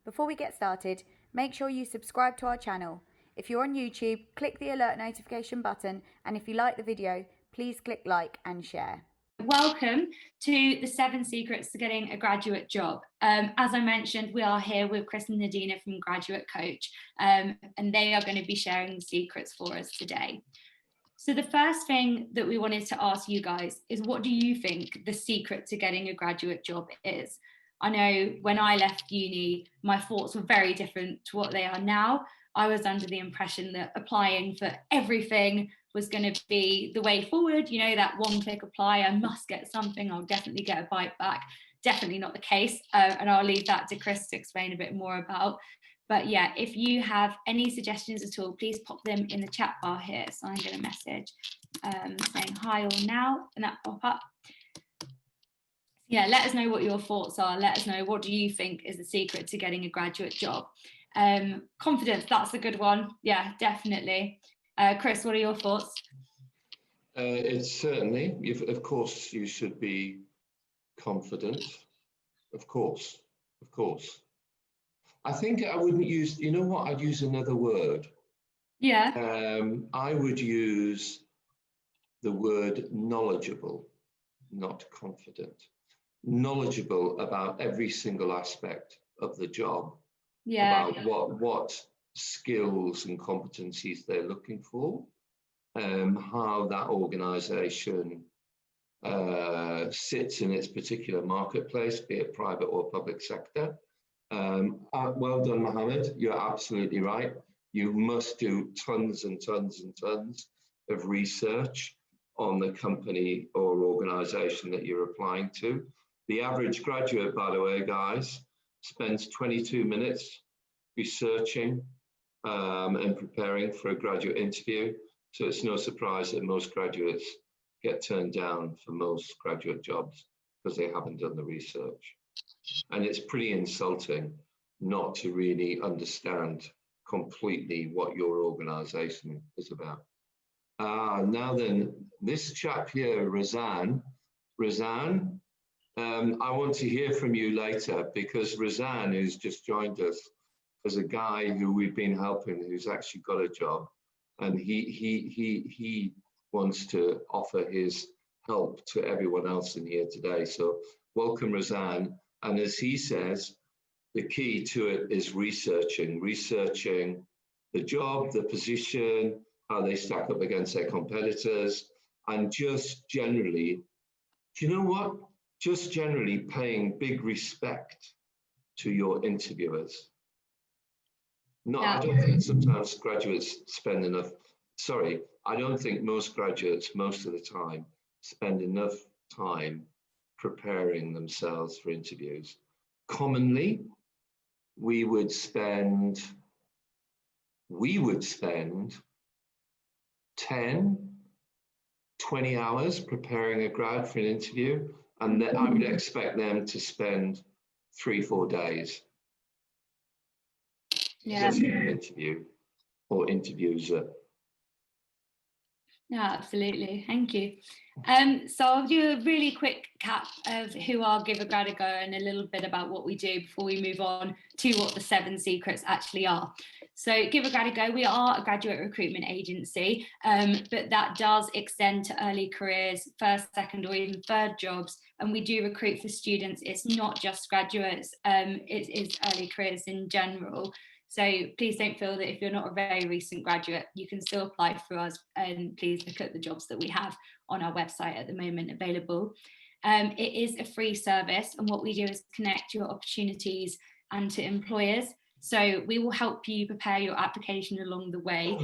Before we get started, make sure you subscribe to our channel. If you're on YouTube, click the alert notification button, and if you like the video, please click like and share. Welcome to the 7 Secrets to Getting a Graduate Job. As I mentioned, we are here with Chris and Nadina from Graduate Coach, and they are going to be sharing the secrets for us today. So the first thing that we wanted to ask you guys is, what do you think the secret to getting a graduate job is? I know when I left uni, my thoughts were very different to what they are now. I was under the impression that applying for everything was going to be the way forward. You know, that one-click apply, I must get something, I'll definitely get a bite back. Definitely not the case. And I'll leave that to Chris to explain a bit more about. But yeah, if you have any suggestions at all, please pop them in the chat bar here. So I'm going to message saying hi all now, and that pop up. Yeah, let us know what your thoughts are. Let us know, what do you think is the secret to getting a graduate job? Confidence, that's a good one. Yeah, definitely. Chris, what are your thoughts? It's certainly, of course, you should be confident. Of course. I think I wouldn't use, you know what, I'd use another word. Yeah. I would use the word knowledgeable, not confident. Knowledgeable about every single aspect of the job. Yeah. About what skills and competencies they're looking for, how that organization sits in its particular marketplace, be it private or public sector. Well done, Mohammed. You're absolutely right. You must do tons and tons and tons of research on the company or organization that you're applying to. The average graduate, by the way, guys, spends 22 minutes researching and preparing for a graduate interview. So it's no surprise that most graduates get turned down for most graduate jobs because they haven't done the research. And it's pretty insulting not to really understand completely what your organization is about. Now then, this chap here, Razan, I want to hear from you later, because Razan, who's just joined us, is a guy who we've been helping, who's actually got a job, and he wants to offer his help to everyone else in here today. So welcome, Razan. And as he says, the key to it is researching the job, the position, how they stack up against their competitors, and just generally, do you know what? Just generally paying big respect to your interviewers. I don't think sometimes graduates spend enough, I don't think most graduates most of the time spend enough time preparing themselves for interviews. Commonly, we would spend 10, 20 hours preparing a grad for an interview, and then I would expect them to spend 3-4 days just for an interview or interviews. Yeah, absolutely. Thank you. So I'll do a really quick cap of who our Give a Grad a Go and a little bit about what we do before we move on to what the 7 secrets actually are. So Give a Grad a Go, we are a graduate recruitment agency, but that does extend to early careers, first, second, or even third jobs. And we do recruit for students. It's not just graduates, it is early careers in general. So please don't feel that if you're not a very recent graduate, you can still apply through us, and please look at the jobs that we have on our website at the moment available. It is a free service, and what we do is connect your opportunities and to employers. So we will help you prepare your application along the way.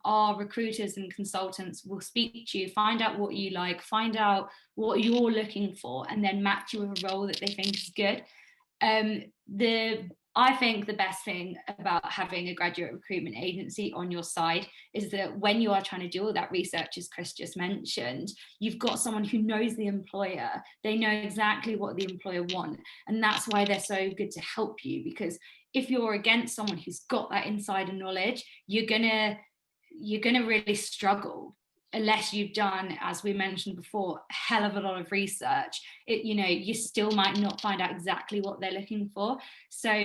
Our recruiters and consultants will speak to you, find out what you like, find out what you're looking for, and then match you with a role that they think is good. I think the best thing about having a graduate recruitment agency on your side is that when you are trying to do all that research, as Chris just mentioned, you've got someone who knows the employer. They know exactly what the employer wants. And that's why they're so good to help you, because if you're against someone who's got that insider knowledge, you're gonna really struggle. unless you've done, as we mentioned before, a hell of a lot of research, you still might not find out exactly what they're looking for. So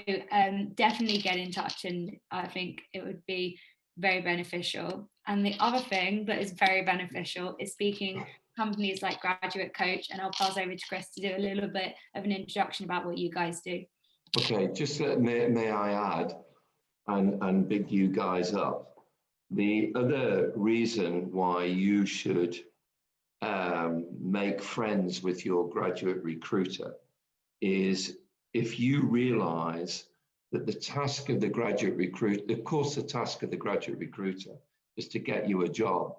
definitely get in touch, and I think it would be very beneficial. And the other thing that is very beneficial is speaking companies like Graduate Coach, and I'll pass over to Chris to do a little bit of an introduction about what you guys do. Okay, just may I add and big you guys up. The other reason why you should make friends with your graduate recruiter is if you realize that the task of the graduate recruiter, of course, the task of the graduate recruiter is to get you a job.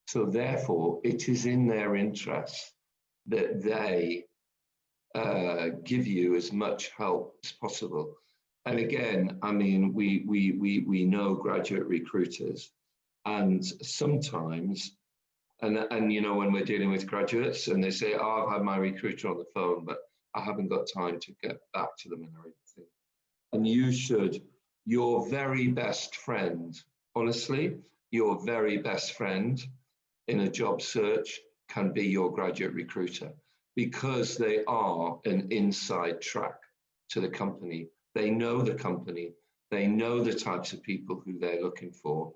So therefore, it is in their interest that they give you as much help as possible. And again, I mean, we know graduate recruiters, and sometimes, and you know, when we're dealing with graduates and they say, oh, I've had my recruiter on the phone, but I haven't got time to get back to them and everything. And you should, your very best friend, honestly, your very best friend in a job search can be your graduate recruiter, because they are an inside track to the company. They know the company, they know the types of people who they're looking for,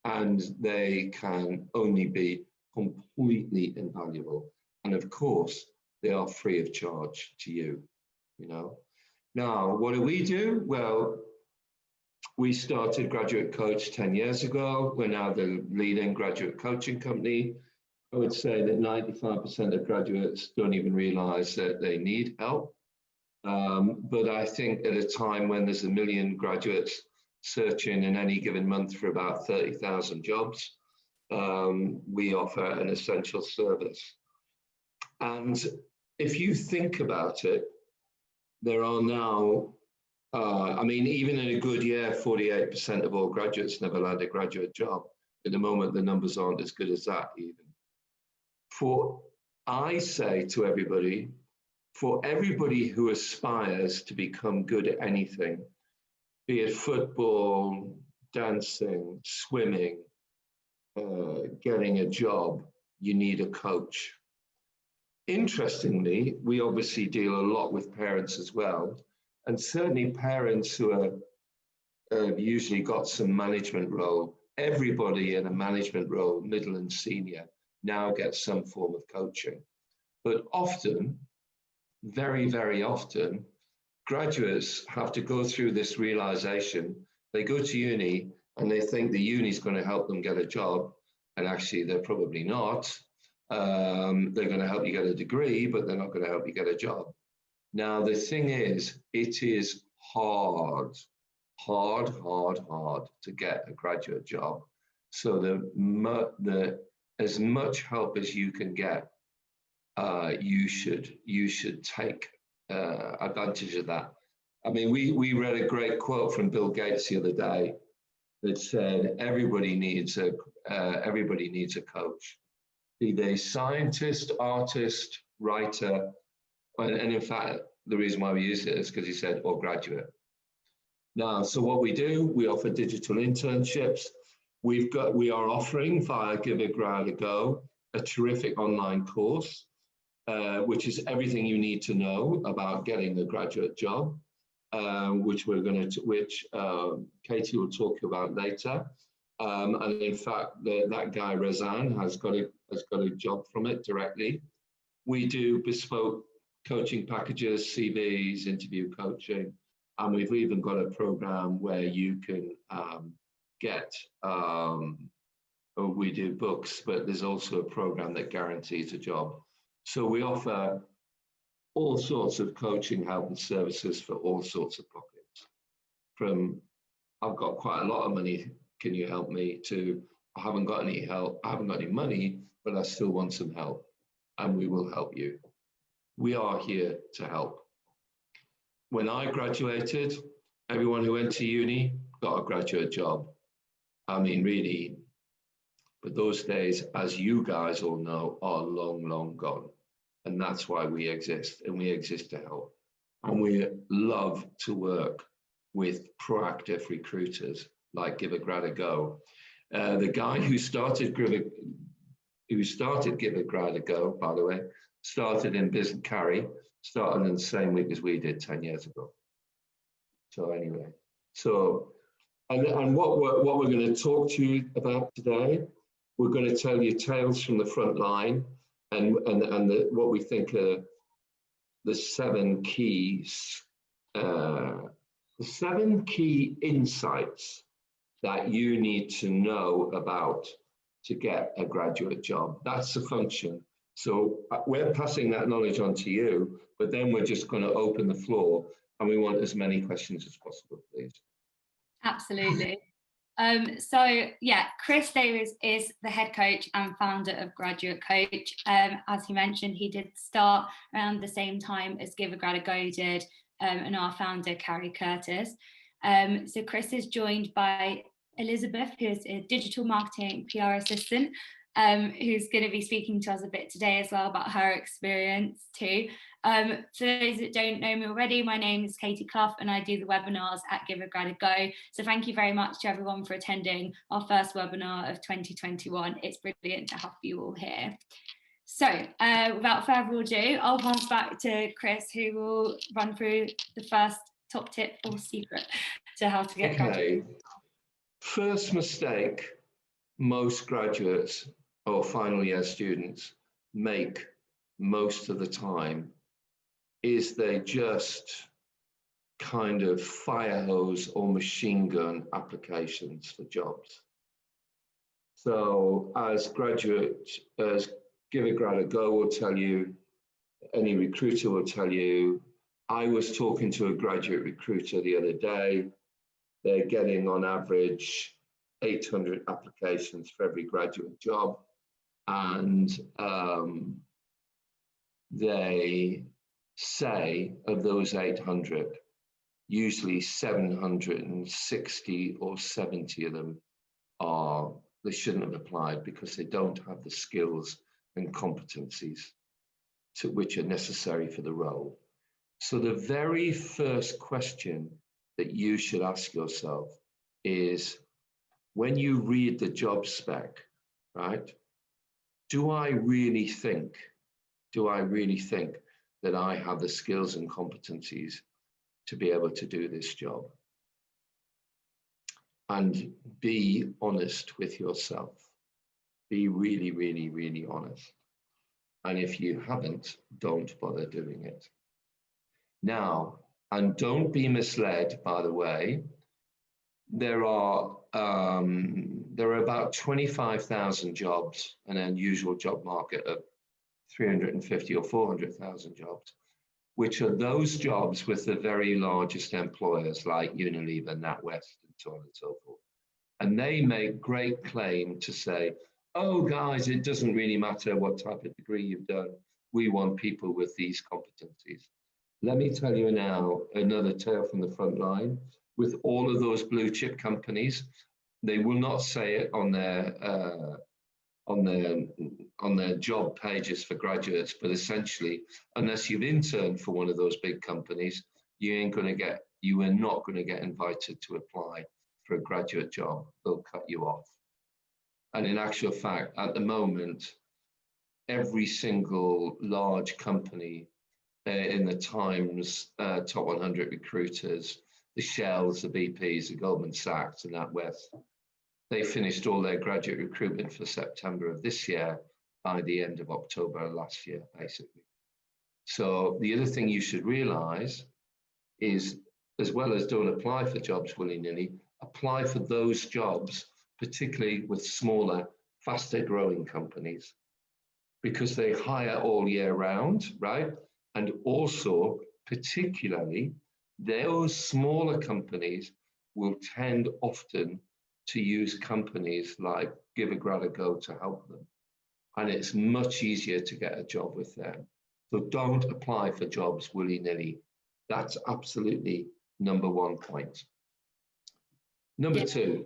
and they can only be completely invaluable. And of course, they are free of charge to you, you know. Now, what do? Well, we started Graduate Coach 10 years ago. We're now the leading graduate coaching company. I would say that 95% of graduates don't even realize that they need help. But I think at a time when there's 1 million graduates searching in any given month for about 30,000 jobs, we offer an essential service. And if you think about it, there are now, I mean, even in a good year, 48% of all graduates never land a graduate job. At the moment, the numbers aren't as good as that even. I say to everybody, for everybody who aspires to become good at anything, be it football, dancing, swimming, getting a job, you need a coach. Interestingly, we obviously deal a lot with parents as well, and certainly parents who have usually got some management role. Everybody in a management role, middle and senior, now gets some form of coaching. But often, very, very often, graduates have to go through this realization. They go to uni and they think the uni is going to help them get a job, and actually they're probably not. They're going to help you get a degree, but they're not going to help you get a job. Now, the thing is, it is hard to get a graduate job. So as much help as you can get, you should take advantage of that. I mean, we read a great quote from Bill Gates the other day that said, everybody needs a coach, be they scientist, artist, writer, and in fact, the reason why we use it is because he said, or graduate. Now, so what we do, we offer digital internships. We are offering via Give a Grad a Go a terrific online course, which is everything you need to know about getting a graduate job, which Katie will talk about later. And in fact, that guy Rezan has got a job from it directly. We do bespoke coaching packages, CVs, interview coaching, and we've even got a program where you can get. We do books, but there's also a program that guarantees a job. So we offer all sorts of coaching help and services for all sorts of pockets. From I've got quite a lot of money, can you help me, to I haven't got any help, I haven't got any money, but I still want some help, and we will help you. We are here to help. When I graduated, everyone who went to uni got a graduate job. I mean, really, but those days, as you guys all know, are long, long gone. And that's why we exist, and we exist to help. And we love to work with proactive recruiters like Give a Grad a Go. The guy who started who started Give a Grad a Go, by the way, started in business carry, started in the same week as we did 10 years ago. So anyway, and what we're going to talk to you about today, we're going to tell you tales from the front line and what we think are the 7 keys, the 7 key insights that you need to know about to get a graduate job. That's the function. So we're passing that knowledge on to you, but then we're just going to open the floor and we want as many questions as possible, please. Absolutely. So yeah, Chris Davies is the head coach and founder of Graduate Coach. As he mentioned, he did start around the same time as Give a Grad a Go did, and our founder, Carrie Curtis. So Chris is joined by Elizabeth, who is a digital marketing PR assistant, who's going to be speaking to us a bit today as well about her experience too. For those that don't know me already, my name is Katie Clough and I do the webinars at Give a Grad a Go. So thank you very much to everyone for attending our first webinar of 2021. It's brilliant to have you all here. So without further ado, I'll pass back to Chris, who will run through the first top tip or secret to how to get graduate. First mistake most graduates or final year students make most of the time is they just kind of fire hose or machine gun applications for jobs. So as Give a Grad a Go will tell you, any recruiter will tell you, I was talking to a graduate recruiter the other day, they're getting on average 800 applications for every graduate job. And they say of those 800, usually 760 or 70 of them they shouldn't have applied because they don't have the skills and competencies which are necessary for the role. So the very first question that you should ask yourself is, when you read the job spec, right, do I really think that I have the skills and competencies to be able to do this job? And be honest with yourself. Be really, really, really honest. And if you haven't, don't bother doing it. Now, and don't be misled, by the way, there are about 25,000 jobs, an unusual job market of 350 or 400,000 jobs, which are those jobs with the very largest employers like Unilever, NatWest, and so on and so forth. And they make great claim to say, oh, guys, it doesn't really matter what type of degree you've done. We want people with these competencies. Let me tell you now another tale from the front line. With all of those blue chip companies, they will not say it on their job pages for graduates, but essentially, unless you've interned for one of those big companies, you are not going to get invited to apply for a graduate job. They'll cut you off. And in actual fact, at the moment, every single large company in the Times top 100 recruiters, the Shells, the BPs, the Goldman Sachs, and NatWest, they finished all their graduate recruitment for September of this year by the end of October last year, basically. So the other thing you should realize is, as well as don't apply for jobs willy-nilly, apply for those jobs, particularly with smaller, faster growing companies, because they hire all year round, right? And also, particularly, those smaller companies will tend often to use companies like Give a Grad a Go to help them. And it's much easier to get a job with them. So don't apply for jobs willy-nilly. That's absolutely number one point. Number two.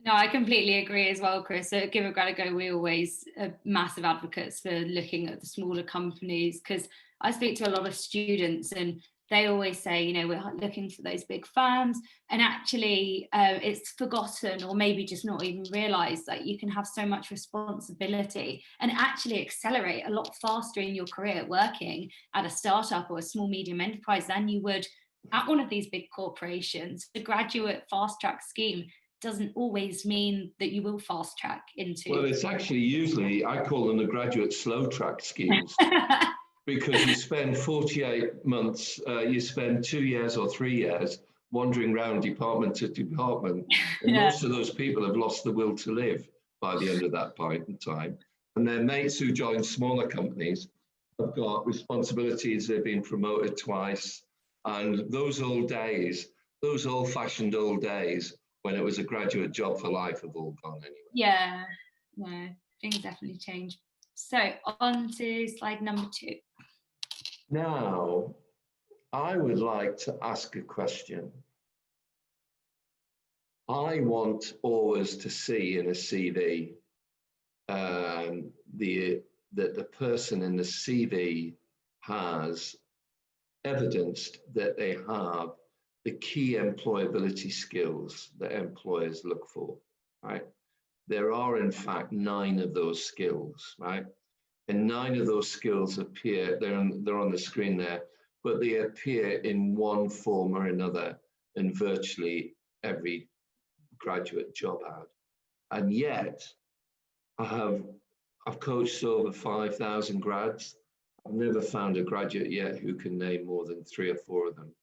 No, I completely agree as well, Chris. So at Give a Grad a Go, we're always massive advocates for looking at the smaller companies, because I speak to a lot of students and they always say, you know, we're looking for those big firms, and actually it's forgotten, or maybe just not even realized, that you can have so much responsibility and actually accelerate a lot faster in your career working at a startup or a small medium enterprise than you would at one of these big corporations. The graduate fast track scheme doesn't always mean that you will fast track into. Well, it's actually usually, I call them the graduate slow track schemes. Because you spend 48 months, you spend 2 years or 3 years wandering around department to department. And most of those people have lost the will to live by the end of that point in time. And their mates who join smaller companies have got responsibilities, they've been promoted twice. And those old days, those old-fashioned old days when it was a graduate job for life have all gone anyway. Yeah, no, things definitely change. So on to slide number 2. Now, I would like to ask a question. I want always to see in a CV that the person in the CV has evidenced that they have the key employability skills that employers look for, right? There are, in fact, 9 of those skills, right? And 9 of those skills appear, they're on the screen there, but they appear in one form or another in virtually every graduate job ad. And yet, I've coached over 5,000 grads. I've never found a graduate yet who can name more than 3 or 4 of them.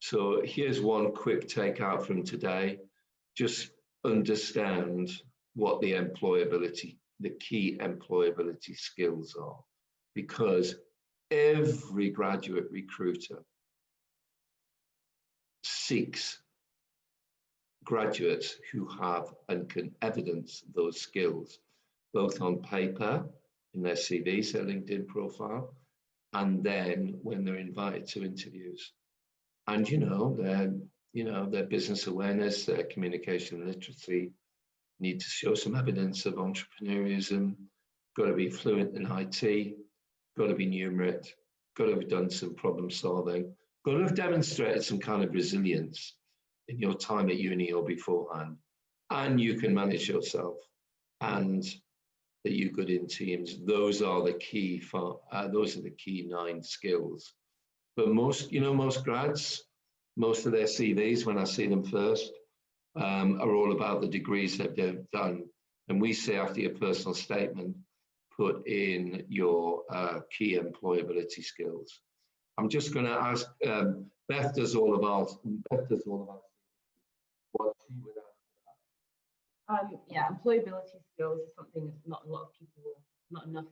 So here's one quick takeout from today. Just understand what the key employability skills are, because every graduate recruiter seeks graduates who have and can evidence those skills, both on paper, in their CVs, their LinkedIn profile, and then when they're invited to interviews. And their business awareness, their communication literacy, need to show some evidence of entrepreneurism, got to be fluent in IT, got to be numerate, got to have done some problem solving, got to have demonstrated some kind of resilience in your time at uni or beforehand, and you can manage yourself, and that you're good in teams. Those are the key 9 skills. But most grads, most of their CVs, when I see them first, are all about the degrees that they've done. And we say after your personal statement, put in your key employability skills. I'm just going to ask, Beth does all of our what she would ask. Yeah, employability skills is something that not enough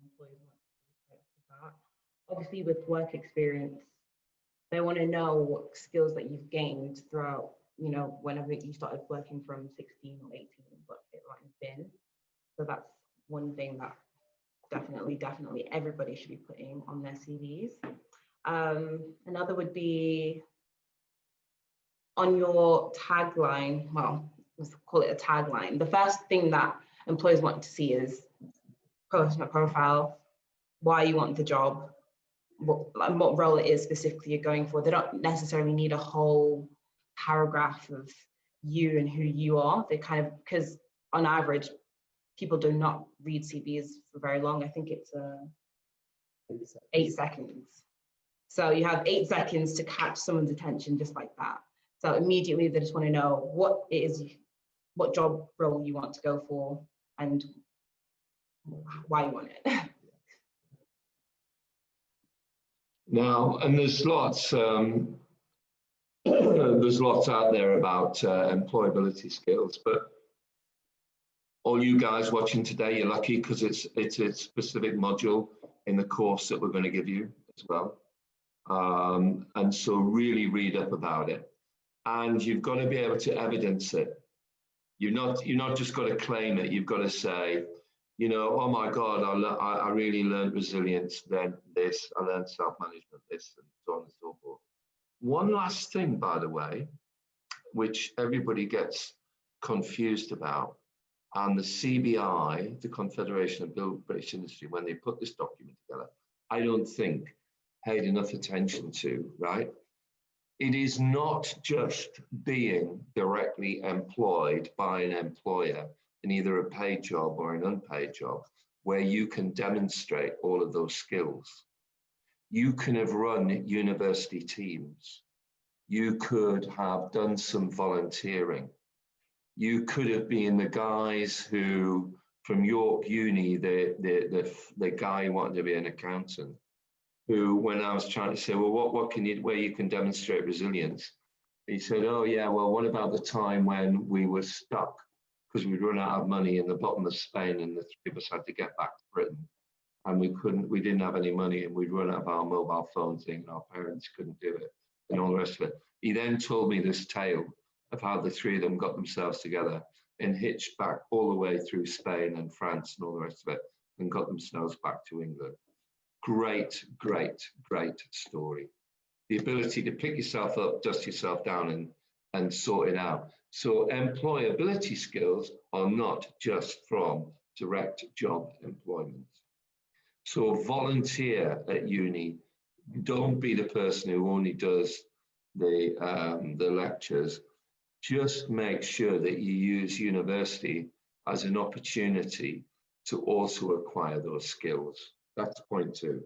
people obviously with work experience, they want to know what skills that you've gained throughout, whenever you started working from 16 or 18, what it might have been. So that's one thing that definitely everybody should be putting on their CVs. Another would be on your tagline, well, let's call it a tagline. The first thing that employers want to see is personal profile, why you want the job, what role it is specifically you're going for. They don't necessarily need a whole paragraph of you and who you are. They kind of, because on average, people do not read CVs for very long. I think it's 8 seconds. So you have 8 seconds to catch someone's attention just like that. So immediately they just want to know what job role you want to go for and why you want it. Now, and there's lots out there about employability skills, but all you guys watching today, you're lucky because it's a specific module in the course that we're going to give you as well. And so really read up about it. And you've got to be able to evidence it. You're not just got to claim it. You've got to say, oh my God, I really learned resilience, then this, I learned self-management, this, and so on and so forth. One last thing, by the way, which everybody gets confused about, and the CBI, the Confederation of British Industry, when they put this document together, I don't think, paid enough attention to, right? It is not just being directly employed by an employer in either a paid job or an unpaid job, where you can demonstrate all of those skills. You can have run university teams. You could have done some volunteering. You could have been the guys who, from York Uni, the guy who wanted to be an accountant, who, when I was trying to say, well, what can you, where you can demonstrate resilience? He said, oh yeah, well, what about the time when we were stuck because we'd run out of money in the bottom of Spain and the three of us had to get back to Britain and we didn't have any money and we'd run out of our mobile phone thing and our parents couldn't do it and all the rest of it. He then told me this tale of how the three of them got themselves together and hitched back all the way through Spain and France and all the rest of it and got themselves back to England. Great, great, great story. The ability to pick yourself up, dust yourself down and sort it out. So employability skills are not just from direct job employment. So volunteer at uni. Don't be the person who only does the lectures. Just make sure that you use university as an opportunity to also acquire those skills. That's point 2.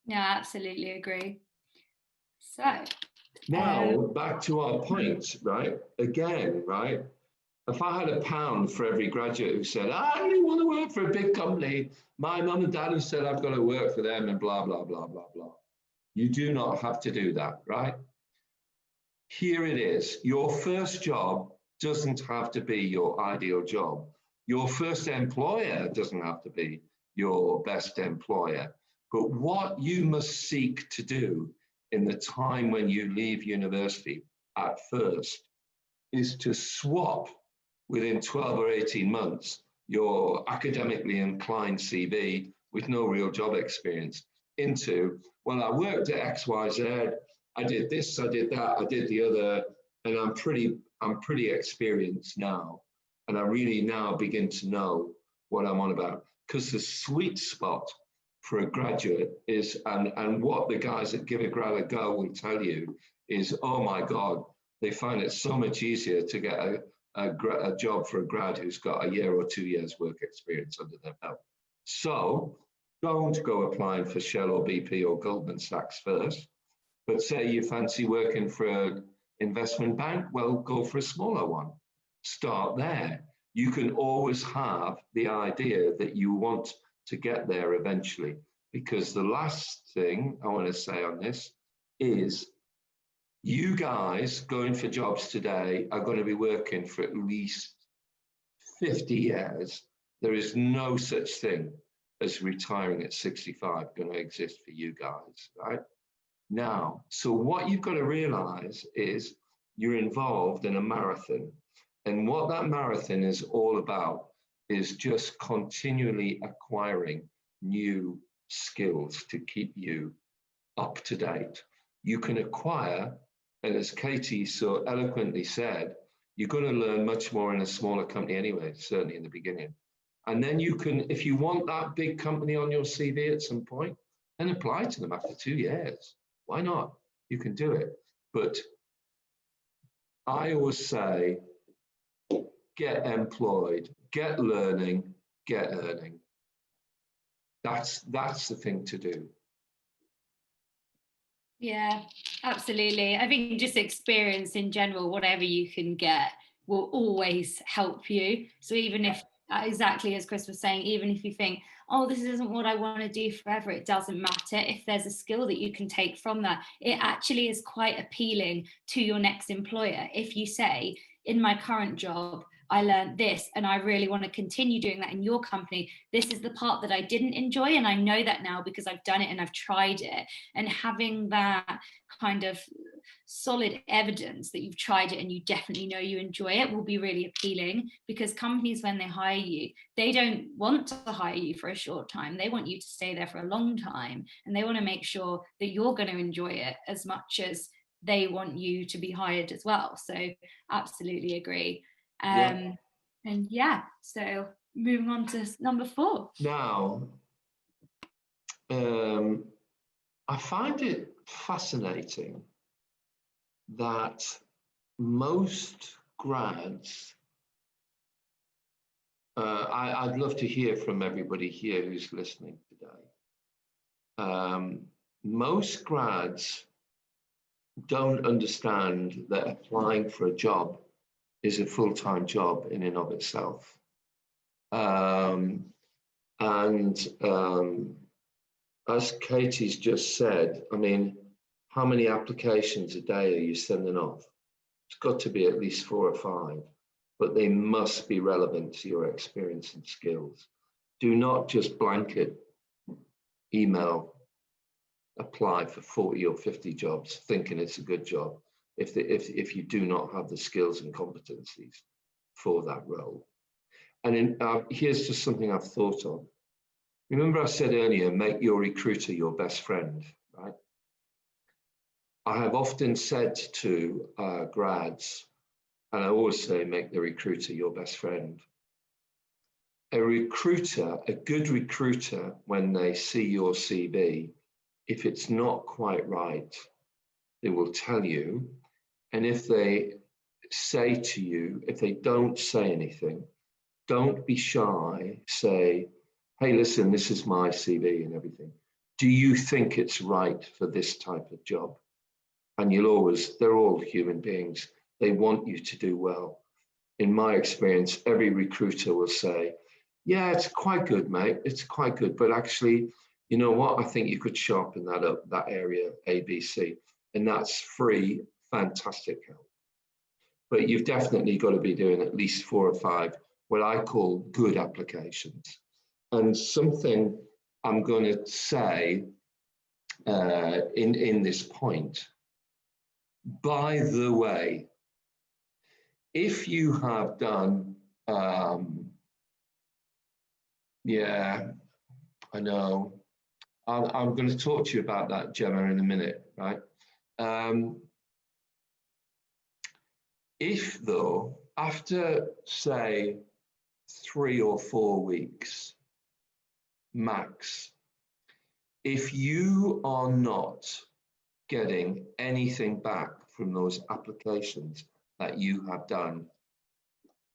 Yeah, absolutely agree. So now back to our points, right? Again, right? If I had £1 for every graduate who said, I only want to work for a big company, my mum and dad have said I've got to work for them and blah, blah, blah, blah, blah. You do not have to do that, right? Here it is. Your first job doesn't have to be your ideal job. Your first employer doesn't have to be your best employer. But what you must seek to do in the time when you leave university at first is to swap within 12 or 18 months your academically inclined CV with no real job experience into, well, I worked at XYZ, I did this, I did that, I did the other, and I'm pretty experienced now. And I really now begin to know what I'm on about. Because the sweet spot for a graduate is, and what the guys at Give a Grad a Go will tell you is, oh my God, they find it so much easier to get a job for a grad who's got a year or 2 years work experience under their belt. So don't go applying for Shell or BP or Goldman Sachs first, but say you fancy working for an investment bank, well, go for a smaller one. Start there. You can always have the idea that you want to get there eventually, because the last thing I want to say on this is you guys going for jobs today are going to be working for at least 50 years. There is no such thing as retiring at 65 going to exist for you guys, right? Now, so what you've got to realize is you're involved in a marathon. And what that marathon is all about is just continually acquiring new skills to keep you up to date. You can acquire, and as Katie so eloquently said, you're going to learn much more in a smaller company anyway, certainly in the beginning. And then you can, if you want that big company on your CV at some point, then apply to them after 2 years. Why not? You can do it. But I always say, get employed, get learning, get earning. That's the thing to do. yeah, absolutely. I think just experience in general, whatever you can get, will always help you. So even if, exactly as Chris was saying, even if you think, oh, this isn't what I want to do forever, it doesn't matter. If there's a skill that you can take from that, it actually is quite appealing to your next employer. If you say, in my current job, I learned this and I really want to continue doing that in your company. This is the part that I didn't enjoy, and I know that now because I've done it and I've tried it. And having that kind of solid evidence that you've tried it and you definitely know you enjoy it will be really appealing, because companies, when they hire you, they don't want to hire you for a short time. They want you to stay there for a long time, and they want to make sure that you're going to enjoy it as much as they want you to be hired as well. So absolutely agree. And yeah, so moving on to number 4. Now, I find it fascinating that most grads, I'd love to hear from everybody here who's listening today. Most grads don't understand that applying for a job is a full-time job in and of itself. As Katie's just said, I mean, how many applications a day are you sending off? It's got to be at least 4 or 5, but they must be relevant to your experience and skills. Do not just blanket email, apply for 40 or 50 jobs thinking it's a good job if you do not have the skills and competencies for that role. And here's just something I've thought of. Remember I said earlier, make your recruiter your best friend, right? I have often said to grads, and I always say, make the recruiter your best friend. A good recruiter, when they see your CV, if it's not quite right, they will tell you. And if they say to you, if they don't say anything, don't be shy, say, hey, listen, this is my CV and everything. Do you think it's right for this type of job? And they're all human beings. They want you to do well. In my experience, every recruiter will say, yeah, it's quite good, mate. It's quite good. But actually, you know what? I think you could sharpen that up, that area, A, B, C. And that's free, fantastic help. But you've definitely got to be doing at least 4 or 5, what I call good applications. And something I'm going to say in this point, by the way, if you have done, yeah, I know, I'm going to talk to you about that, Gemma, in a minute, right? If though, after say 3 or 4 weeks, max, if you are not getting anything back from those applications that you have done,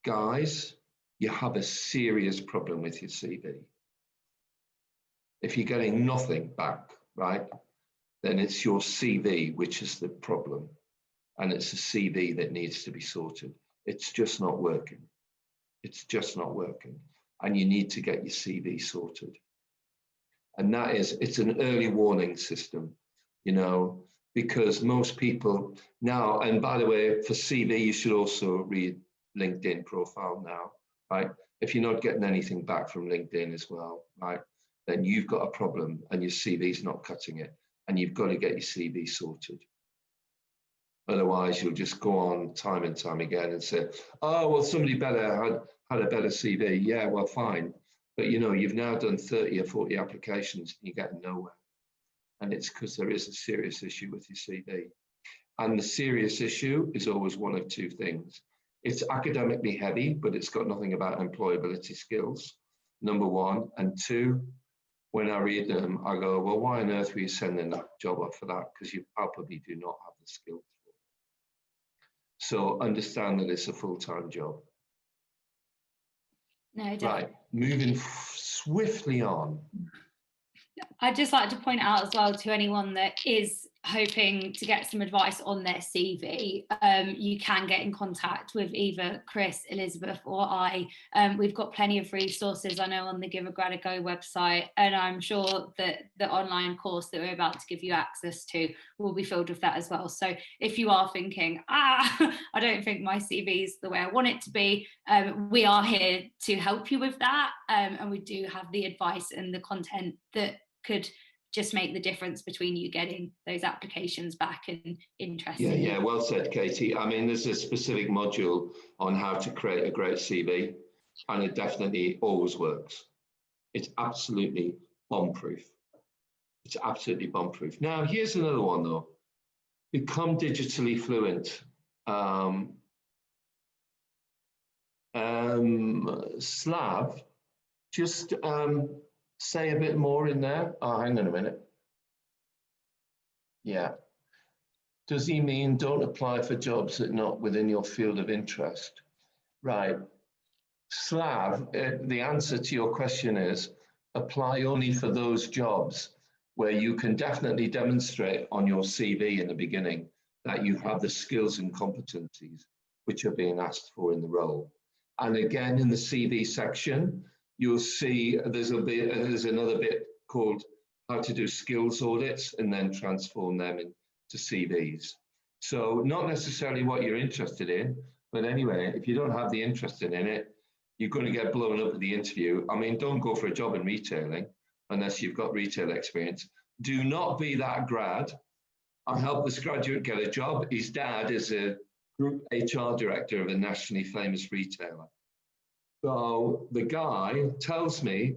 guys, you have a serious problem with your CV. If you're getting nothing back, right, then it's your CV which is the problem. And it's a CV that needs to be sorted. It's just not working. It's just not working. And you need to get your CV sorted. And it's an early warning system, you know, because most people now, and by the way, for CV, you should also read LinkedIn profile now, right? If you're not getting anything back from LinkedIn as well, right, then you've got a problem and your CV's not cutting it. And you've got to get your CV sorted. Otherwise, you'll just go on time and time again and say, oh, well, somebody better had a better CV. Yeah, well, fine. But, you know, you've now done 30 or 40 applications and you're getting nowhere. And it's because there is a serious issue with your CV. And the serious issue is always one of 2 things. It's academically heavy, but it's got nothing about employability skills, number 1. And 2, when I read them, I go, well, why on earth were you sending that job up for that? Because you probably do not have the skills. So understand that it's a full-time job. No, definitely. Right, moving swiftly on. I'd just like to point out as well to anyone that is hoping to get some advice on their CV, you can get in contact with either Chris, Elizabeth or I. We've got plenty of resources, I know, on the Give a Grad a Go website, and I'm sure that the online course that we're about to give you access to will be filled with that as well. So if you are thinking, I don't think my CV is the way I want it to be, we are here to help you with that, and we do have the advice and the content that could just make the difference between you getting those applications back and interest. Yeah, well said, Katie. I mean, there's a specific module on how to create a great CV, and it definitely always works. It's absolutely bomb-proof. It's absolutely bomb-proof. Now, here's another one, though. Become digitally fluent. Slav, just say a bit more in there? Oh, hang on a minute. Yeah. Does he mean don't apply for jobs that are not within your field of interest? Right. Slav, the answer to your question is apply only for those jobs where you can definitely demonstrate on your CV in the beginning that you have the skills and competencies which are being asked for in the role. And again, in the CV section, you'll see there's another bit called how to do skills audits and then transform them into CVs. So not necessarily what you're interested in, but anyway, if you don't have the interest in it, you're going to get blown up at the interview. I mean, don't go for a job in retailing unless you've got retail experience. Do not be that grad. I helped this graduate get a job. His dad is a group HR director of a nationally famous retailer. So the guy tells me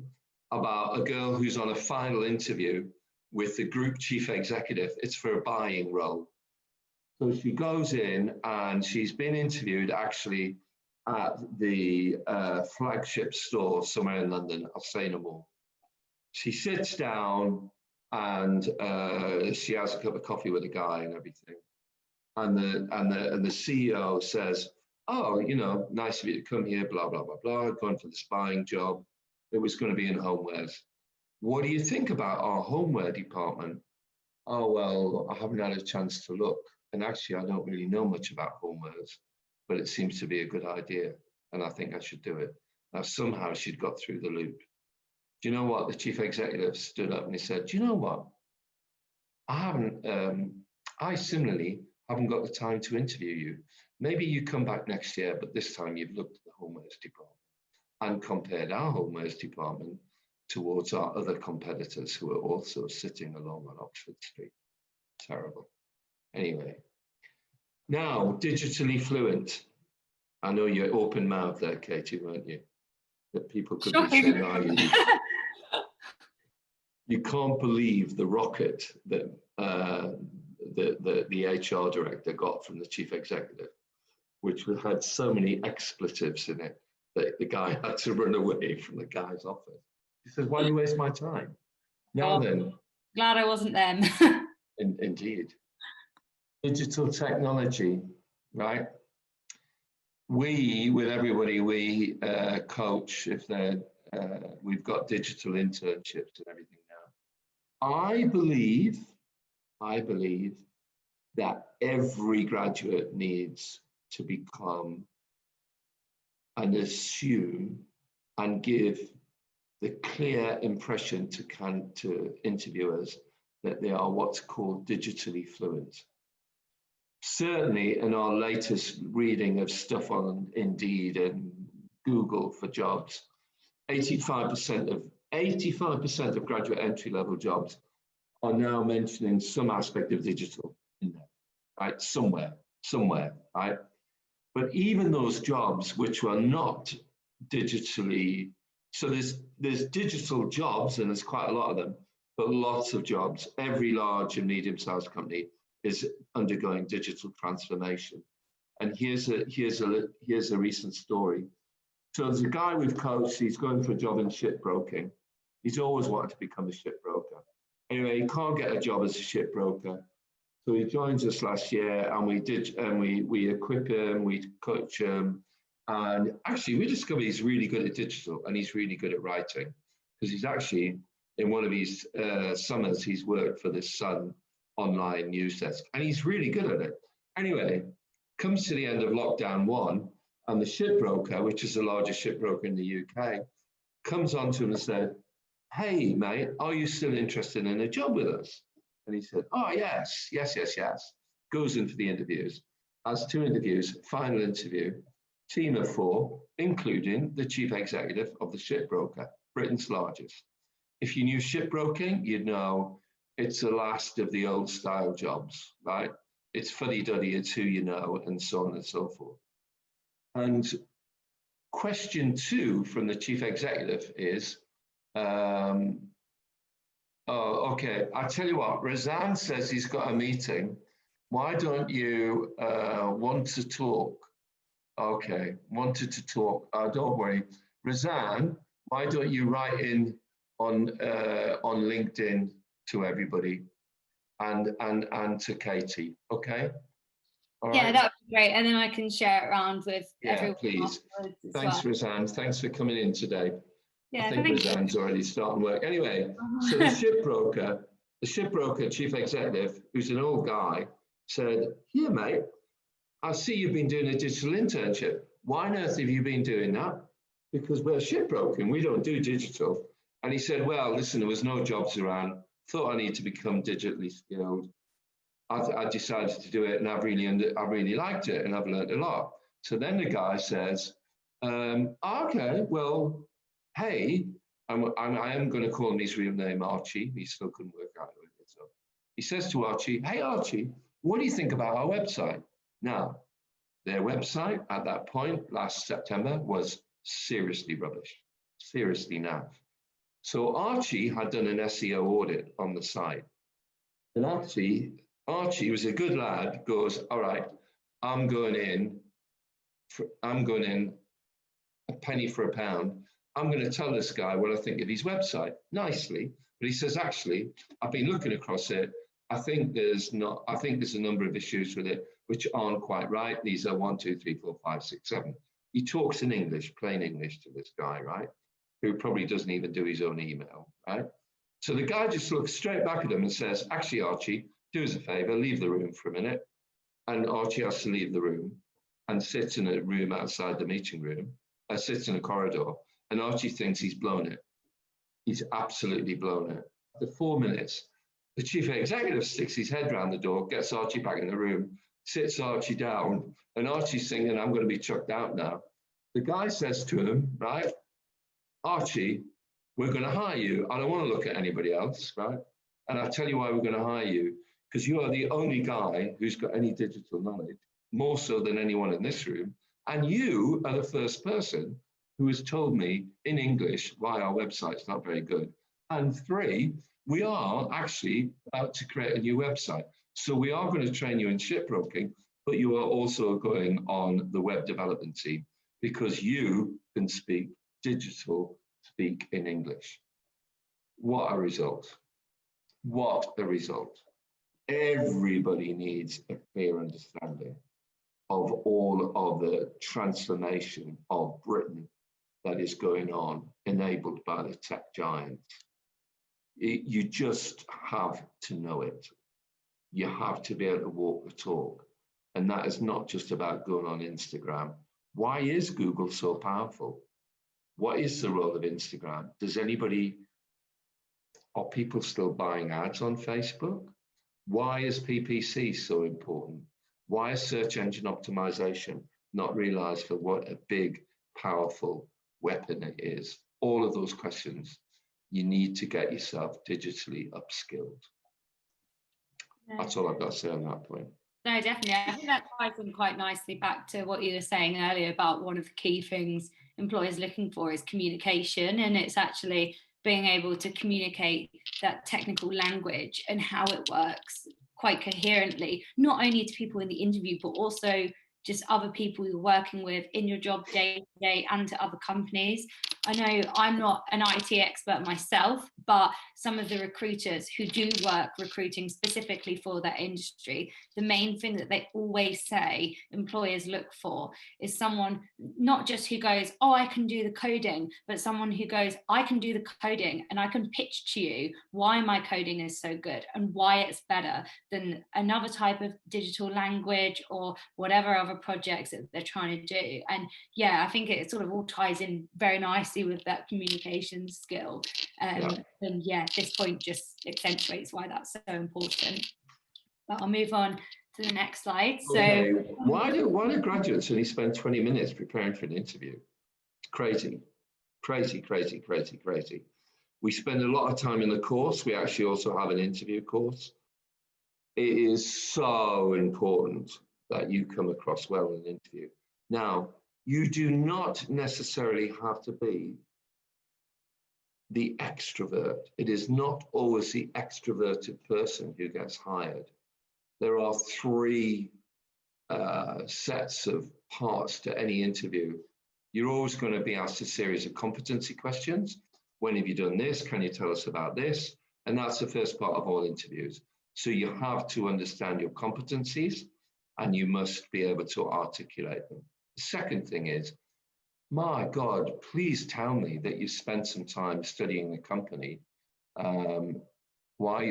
about a girl who's on a final interview with the group chief executive. It's for a buying role. So she goes in and she's been interviewed actually at the flagship store somewhere in London. I'll say no more. She sits down and she has a cup of coffee with a guy and everything. And the CEO says, oh, you know, nice of you to come here, blah, blah, blah, blah, going for this buying job. It was going to be in homewares. What do you think about our homeware department? Oh, well, I haven't had a chance to look. And actually, I don't really know much about homewares, but it seems to be a good idea. And I think I should do it. Now, somehow she'd got through the loop. Do you know what? The chief executive stood up and he said, do you know what? I similarly haven't got the time to interview you. Maybe you come back next year, but this time you've looked at the homewares department and compared our homewares department towards our other competitors who are also sitting along on Oxford Street. Terrible. Anyway, now digitally fluent. I know you're open mouth there, Katie, weren't you? That people could be saying, oh, you can't believe the rocket that the HR director got from the chief executive, which had so many expletives in it that the guy had to run away from the guy's office. He says, why do you waste my time? Now then. Glad I wasn't them. Indeed. Digital technology, right? We, with everybody, we coach if they're, we've got digital internships and everything now. I believe that every graduate needs to become and assume and give the clear impression to interviewers that they are what's called digitally fluent. Certainly in our latest reading of stuff on Indeed and Google for jobs, 85% of graduate entry-level jobs are now mentioning some aspect of digital in there, right? Somewhere, right? But even those jobs which were not digitally, so there's digital jobs, and there's quite a lot of them, but lots of jobs. Every large and medium-sized company is undergoing digital transformation. And here's a recent story. So there's a guy we've coached, he's going for a job in shipbroking. He's always wanted to become a shipbroker. Anyway, he can't get a job as a shipbroker. So he joins us last year and we equip him, we coach him. And actually we discovered he's really good at digital and he's really good at writing, because he's actually, in one of his summers, he's worked for the Sun online news desk and he's really good at it. Anyway, comes to the end of lockdown 1 and the shipbroker, which is the largest shipbroker in the UK, comes on to him and said, hey mate, are you still interested in a job with us? And he said, oh yes. Goes into the interviews, has 2 interviews, final interview, team of 4, including the chief executive of the shipbroker, Britain's largest. If you knew shipbroking, you'd know it's the last of the old style jobs, right? It's fuddy-duddy, it's who you know, and so on and so forth. And question 2 from the chief executive is, oh, okay, I tell you what, Razan says he's got a meeting. Why don't you want to talk? Okay, wanted to talk. Don't worry. Razan, why don't you write in on LinkedIn to everybody, and to Katie. Okay. All Yeah, right. that would be great. And then I can share it around with everyone. Please. Thanks, Roseanne. Thanks for coming in today. Yeah, I think Roseanne's already starting work. Anyway, so the shipbroker chief executive, who's an old guy, said, "Here, mate, I see you've been doing a digital internship. Why on earth have you been doing that? Because we're shipbroking, we don't do digital." And he said, "Well, listen, there was no jobs around. Thought I need to become digitally skilled. I decided to do it, and I've really liked it, and I've learned a lot." So then the guy says, "Okay, well, hey," I am going to call him his real name, Archie. He still couldn't work out with it. So he says to Archie, "Hey, Archie, what do you think about our website?" Now, their website at that point, last September, was seriously rubbish, seriously naff. So Archie had done an SEO audit on the site. And Archie was a good lad, goes, "All right, I'm going in a penny for a pound. I'm going to tell this guy what I think of his website nicely." But he says, "Actually, I've been looking across it. I think there's a number of issues with it which aren't quite right. These are 1, 2, 3, 4, 5, 6, 7. He talks in English, plain English, to this guy, right? Who probably doesn't even do his own email, right? So the guy just looks straight back at him and says, "Actually, Archie, do us a favor, leave the room for a minute." And Archie has to leave the room and sits in a room outside the meeting room, sits in a corridor, and Archie thinks he's blown it. He's absolutely blown it. After 4 minutes, the chief executive sticks his head round the door, gets Archie back in the room, sits Archie down, and Archie's thinking, "I'm going to be chucked out now." The guy says to him, right, "Archie, we're going to hire you. I don't want to look at anybody else, right? And I'll tell you why we're going to hire you, because you are the only guy who's got any digital knowledge, more so than anyone in this room. And you are the first person who has told me in English why our website's not very good. And 3, we are actually about to create a new website. So we are going to train you in shipbroking, but you are also going on the web development team because you can speak in English." What a result. What a result. Everybody needs a clear understanding of all of the transformation of Britain that is going on, enabled by the tech giants. You just have to know it. You have to be able to walk the talk. And that is not just about going on Instagram. Why is Google so powerful? What is the role of Instagram? Are people still buying ads on Facebook? Why is PPC so important? Why is search engine optimization not realized for what a big, powerful weapon it is? All of those questions, you need to get yourself digitally upskilled. That's all I've got to say on that point. No, definitely. I think that ties in quite nicely back to what you were saying earlier about one of the key things employers looking for is communication, and it's actually being able to communicate that technical language and how it works quite coherently, not only to people in the interview, but also just other people you're working with in your job day to day and to other companies. I know I'm not an IT expert myself, but some of the recruiters who do work recruiting specifically for that industry, the main thing that they always say employers look for is someone not just who goes, "Oh, I can do the coding," but someone who goes, "I can do the coding and I can pitch to you why my coding is so good and why it's better than another type of digital language or whatever other projects that they're trying to do." And yeah, I think it sort of all ties in very nicely with that communication skill. And yeah, this point just accentuates why that's so important. But I'll move on to the next slide. Okay. So why do graduates only spend 20 minutes preparing for an interview? It's crazy. We spend a lot of time in the course. We actually also have an interview course. It is so important that you come across well in an interview. Now, you do not necessarily have to be the extrovert. It is not always the extroverted person who gets hired. There are 3 sets of parts to any interview. You're always going to be asked a series of competency questions. When have you done this? Can you tell us about this? And that's the first part of all interviews. So you have to understand your competencies and you must be able to articulate them. The second thing is, my God, please tell me that you spent some time studying the company. Why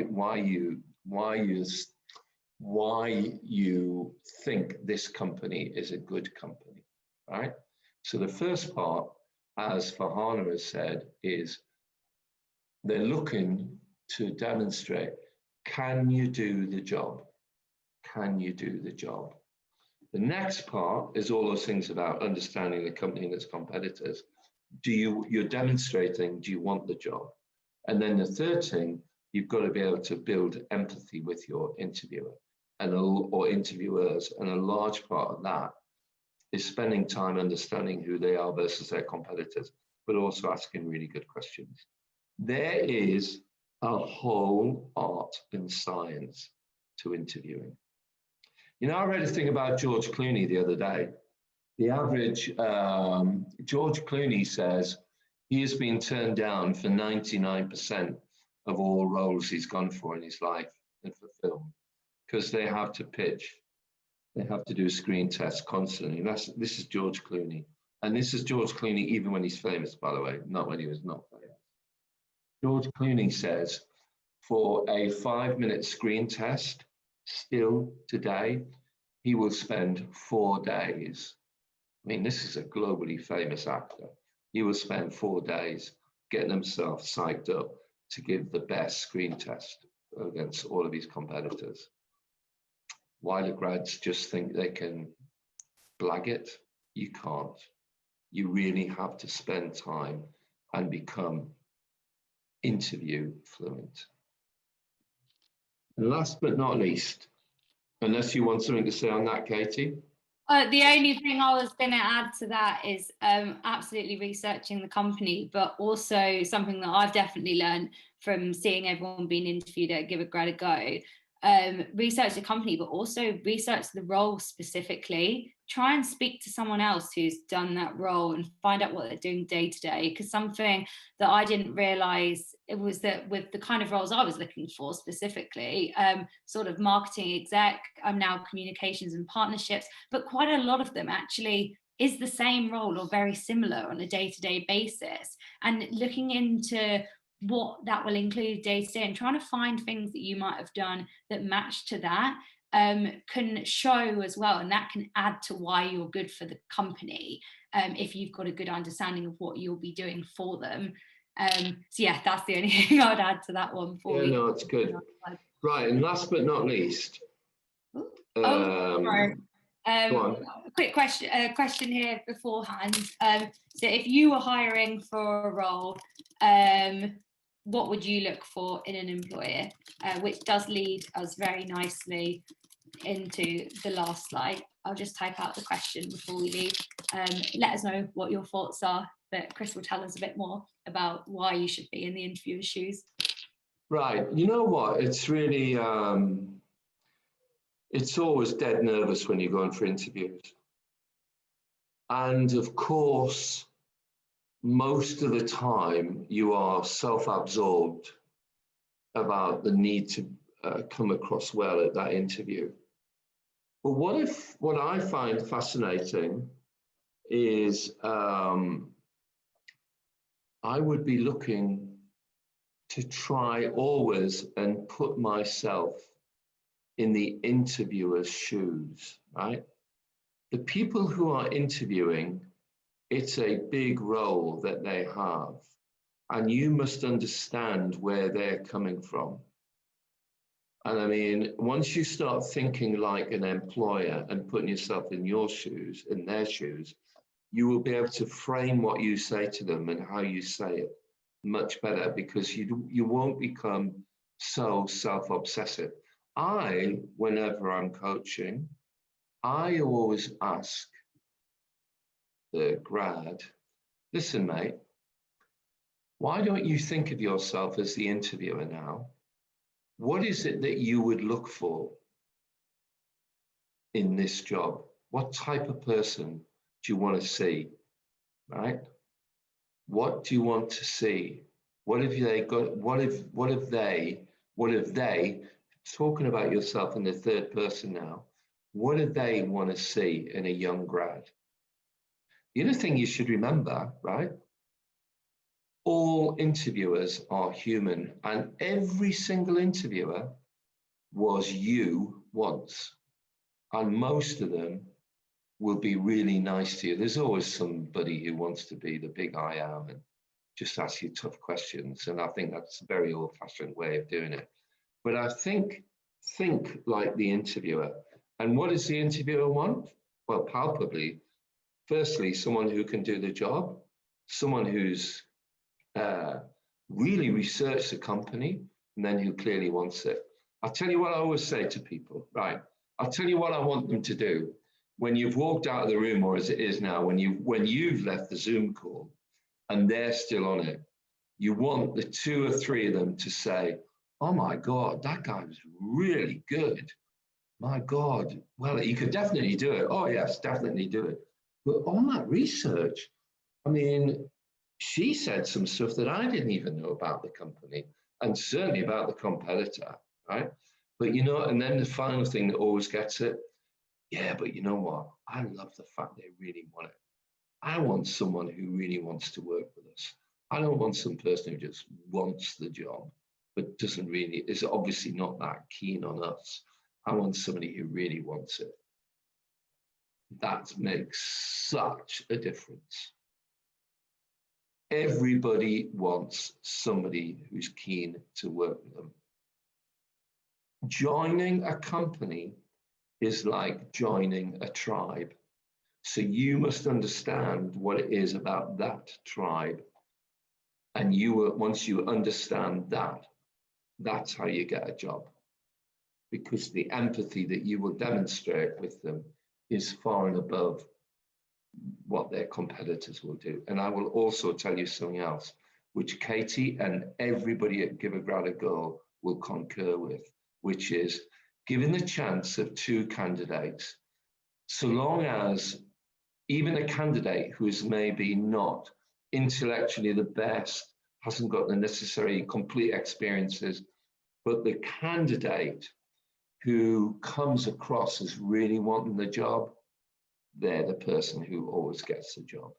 you think this company is a good company, right? So the first part, as Farhana has said, is they're looking to demonstrate, can you do the job? Can you do the job? The next part is all those things about understanding the company and its competitors. You're demonstrating, do you want the job? And then the third thing, you've got to be able to build empathy with your interviewer or interviewers. And a large part of that is spending time understanding who they are versus their competitors, but also asking really good questions. There is a whole art and science to interviewing. You know, I read a thing about George Clooney the other day. The average, George Clooney says he has been turned down for 99% of all roles he's gone for in his life and for film, because they have to pitch, they have to do screen tests constantly. This is George Clooney. And this is George Clooney even when he's famous, by the way, not when he was not famous. George Clooney says for a 5-minute screen test, still today, he will spend 4 days. I mean, this is a globally famous actor. He will spend 4 days getting himself psyched up to give the best screen test against all of his competitors. Why do grads just think they can blag it? You can't. You really have to spend time and become interview fluent. And last but not least, unless you want something to say on that, Katie? The only thing I was going to add to that is absolutely researching the company, but also something that I've definitely learned from seeing everyone being interviewed at Give a Grad a Go. Research the company, but also research the role specifically. Try and speak to someone else who's done that role and find out what they're doing day to day. Because something that I didn't realize it was that with the kind of roles I was looking for specifically, sort of marketing exec, I'm now communications and partnerships, but quite a lot of them actually is the same role or very similar on a day-to-day basis. And looking into what that will include day to day and trying to find things that you might have done that match to that can show as well, and that can add to why you're good for the company if you've got a good understanding of what you'll be doing for them. So yeah, that's the only thing I would add to that one for you. No, it's good. Right, and last but not least, sorry. A quick question here beforehand. So if you were hiring for a role, what would you look for in an employer? Which does lead us very nicely into the last slide. I'll just type out the question before we leave. Let us know what your thoughts are, but Chris will tell us a bit more about why you should be in the interviewer's shoes. Right, you know what, it's really, it's always dead nervous when you're going for interviews. And of course, most of the time you are self-absorbed about the need to come across well at that interview. But what I find fascinating is I would be looking to try always and put myself in the interviewer's shoes, right? The people who are interviewing, it's a big role that they have, and you must understand where they're coming from. And I mean, once you start thinking like an employer and putting yourself in your shoes, in their shoes, you will be able to frame what you say to them and how you say it much better, because you won't become so self-obsessive. Whenever I'm coaching, I always ask the grad, listen, mate, why don't you think of yourself as the interviewer now? What is it that you would look for in this job? What type of person do you want to see, right? What do you want to see What if they got, what if they, talking about yourself in the third person now, what do they want to see in a young grad? The other thing you should remember, right? All interviewers are human, and every single interviewer was you once. And most of them will be really nice to you. There's always somebody who wants to be the big I am and just ask you tough questions. And I think that's a very old-fashioned way of doing it. But I think like the interviewer. And what does the interviewer want? Well, palpably, firstly, someone who can do the job, someone who's really researched the company, and then who clearly wants it. I'll tell you what I always say to people, right? I'll tell you what I want them to do. When you've walked out of the room, or as it is now, when you've left the Zoom call and they're still on it, you want the 2 or 3 of them to say, oh my God, that guy was really good. My God, well, he could definitely do it. Oh yes, definitely do it. But on that research, I mean, she said some stuff that I didn't even know about the company, and certainly about the competitor, right? But you know, and then the final thing that always gets it, yeah, but you know what? I love the fact they really want it. I want someone who really wants to work with us. I don't want some person who just wants the job, but is obviously not that keen on us. I want somebody who really wants it. That makes such a difference. Everybody wants somebody who's keen to work with them. Joining a company is like joining a tribe. So you must understand what it is about that tribe. And once you understand that, that's how you get a job. Because the empathy that you will demonstrate with them is far and above what their competitors will do. And I will also tell you something else, which Katie and everybody at Give a Grad a Go will concur with, which is given the chance of 2 candidates, so long as even a candidate who is maybe not intellectually the best, hasn't got the necessary complete experiences, but the candidate who comes across as really wanting the job, they're the person who always gets the job.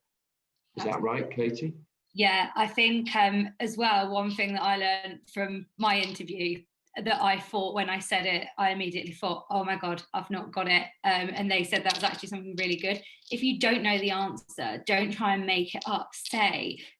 Is that right, Katie? Yeah, I think as well, one thing that I learned from my interview that I thought when I said it, I immediately thought, oh my God, I've not got it. And they said that was actually something really good. If you don't know the answer, don't try and make it up.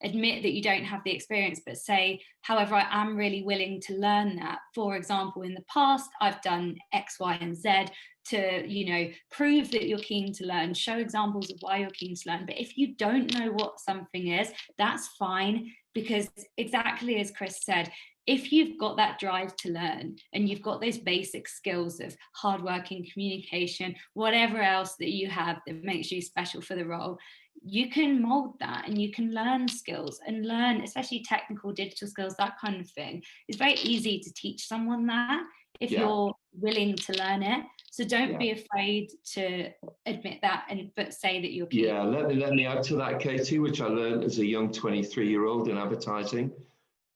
Admit that you don't have the experience, but say, however, I am really willing to learn that. For example, in the past, I've done X, Y, and Z to, prove that you're keen to learn, show examples of why you're keen to learn. But if you don't know what something is, that's fine, because exactly as Chris said, if you've got that drive to learn and you've got those basic skills of hardworking, communication, whatever else that you have that makes you special for the role, you can mold that and you can learn skills and learn, especially technical, digital skills, that kind of thing. It's very easy to teach someone that if you're willing to learn it. So don't be afraid to admit that, but say that you're keen. Yeah, let me add to that, Katie, which I learned as a young 23-year-old in advertising.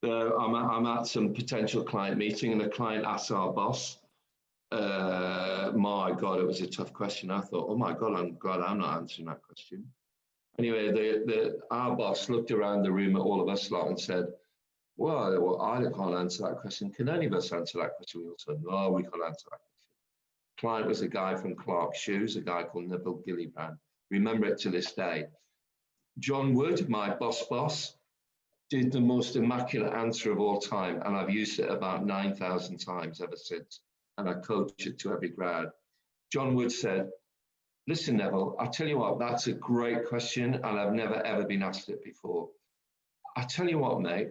I'm at some potential client meeting and the client asks our boss, my God, it was a tough question. I thought, oh my God, I'm glad I'm not answering that question. Anyway, our boss looked around the room at all of us lot and said, well, I can't answer that question. Can any of us answer that question? We all said, no, we can't answer that question. Client was a guy from Clark Shoes, a guy called Neville Gillibrand. Remember it to this day. John Wood, my boss, did the most immaculate answer of all time, and I've used it about 9,000 times ever since, and I coach it to every grad. John Wood said, listen, Neville, I tell you what, that's a great question, and I've never, ever been asked it before. I tell you what, mate,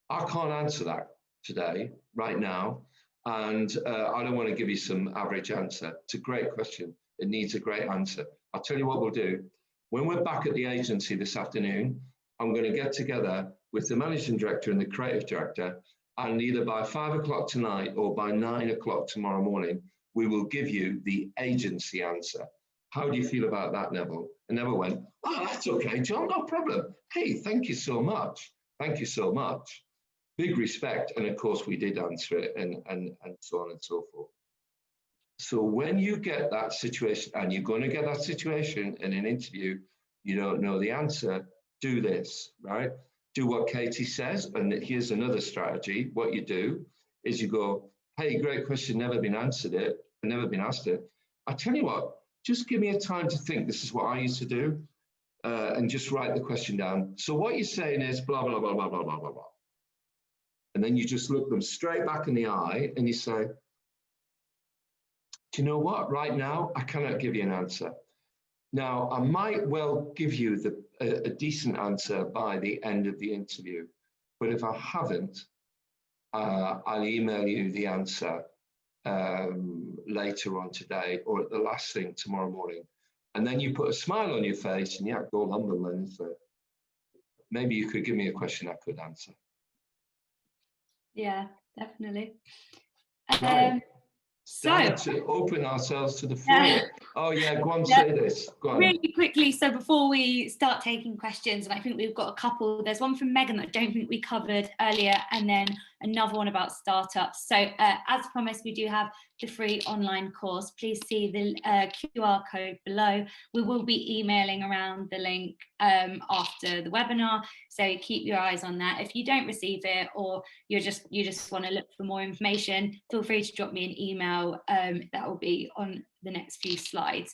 I can't answer that today, right now, and I don't want to give you some average answer. It's a great question. It needs a great answer. I'll tell you what we'll do. When we're back at the agency this afternoon, I'm going to get together with the managing director and the creative director, and either by 5 o'clock tonight or by 9 o'clock tomorrow morning, we will give you the agency answer. How do you feel about that, Neville? And Neville went, oh, that's okay, John, no problem. Hey, thank you so much. Thank you so much. big respect. And of course, we did answer it, and so on and so forth. So when you get that situation, and you're going to get that situation in an interview, you don't know the answer, do this, right? Do what Katie says. And here's another strategy. What you do is you go, hey, great question, never been asked it. I tell you what, just give me a time to think. This is what I used to do. And just write the question down. So what you're saying is blah, blah, blah, blah, blah, blah, blah, blah. And then you just look them straight back in the eye and you say, do you know what? Right now, I cannot give you an answer. Now, I might well give you a decent answer by the end of the interview. But if I haven't, I'll email you the answer later on today or at the last thing tomorrow morning. And then you put a smile on your face and go humble and say, maybe you could give me a question I could answer. Yeah, definitely. Right. So to open ourselves to the floor. Oh yeah, go on, say this. Go on. Really quickly, so before we start taking questions, and I think we've got a couple, there's one from Megan that I don't think we covered earlier, and then another one about startups. So as promised, we do have the free online course. Please see the QR code below. We will be emailing around the link after the webinar, so keep your eyes on that. If you don't receive it, or you just want to look for more information, feel free to drop me an email. That will be on the next few slides.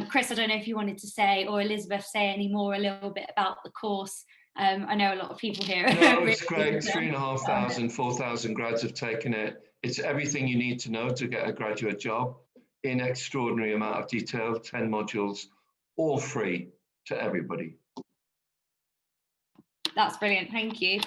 Chris, I don't know if you wanted to say, or Elizabeth, say any more a little bit about the course. I know a lot of people here. No, it's great. 3,500, 4,000 grads have taken it. It's everything you need to know to get a graduate job in extraordinary amount of detail, 10 modules, all free to everybody. That's brilliant, thank you.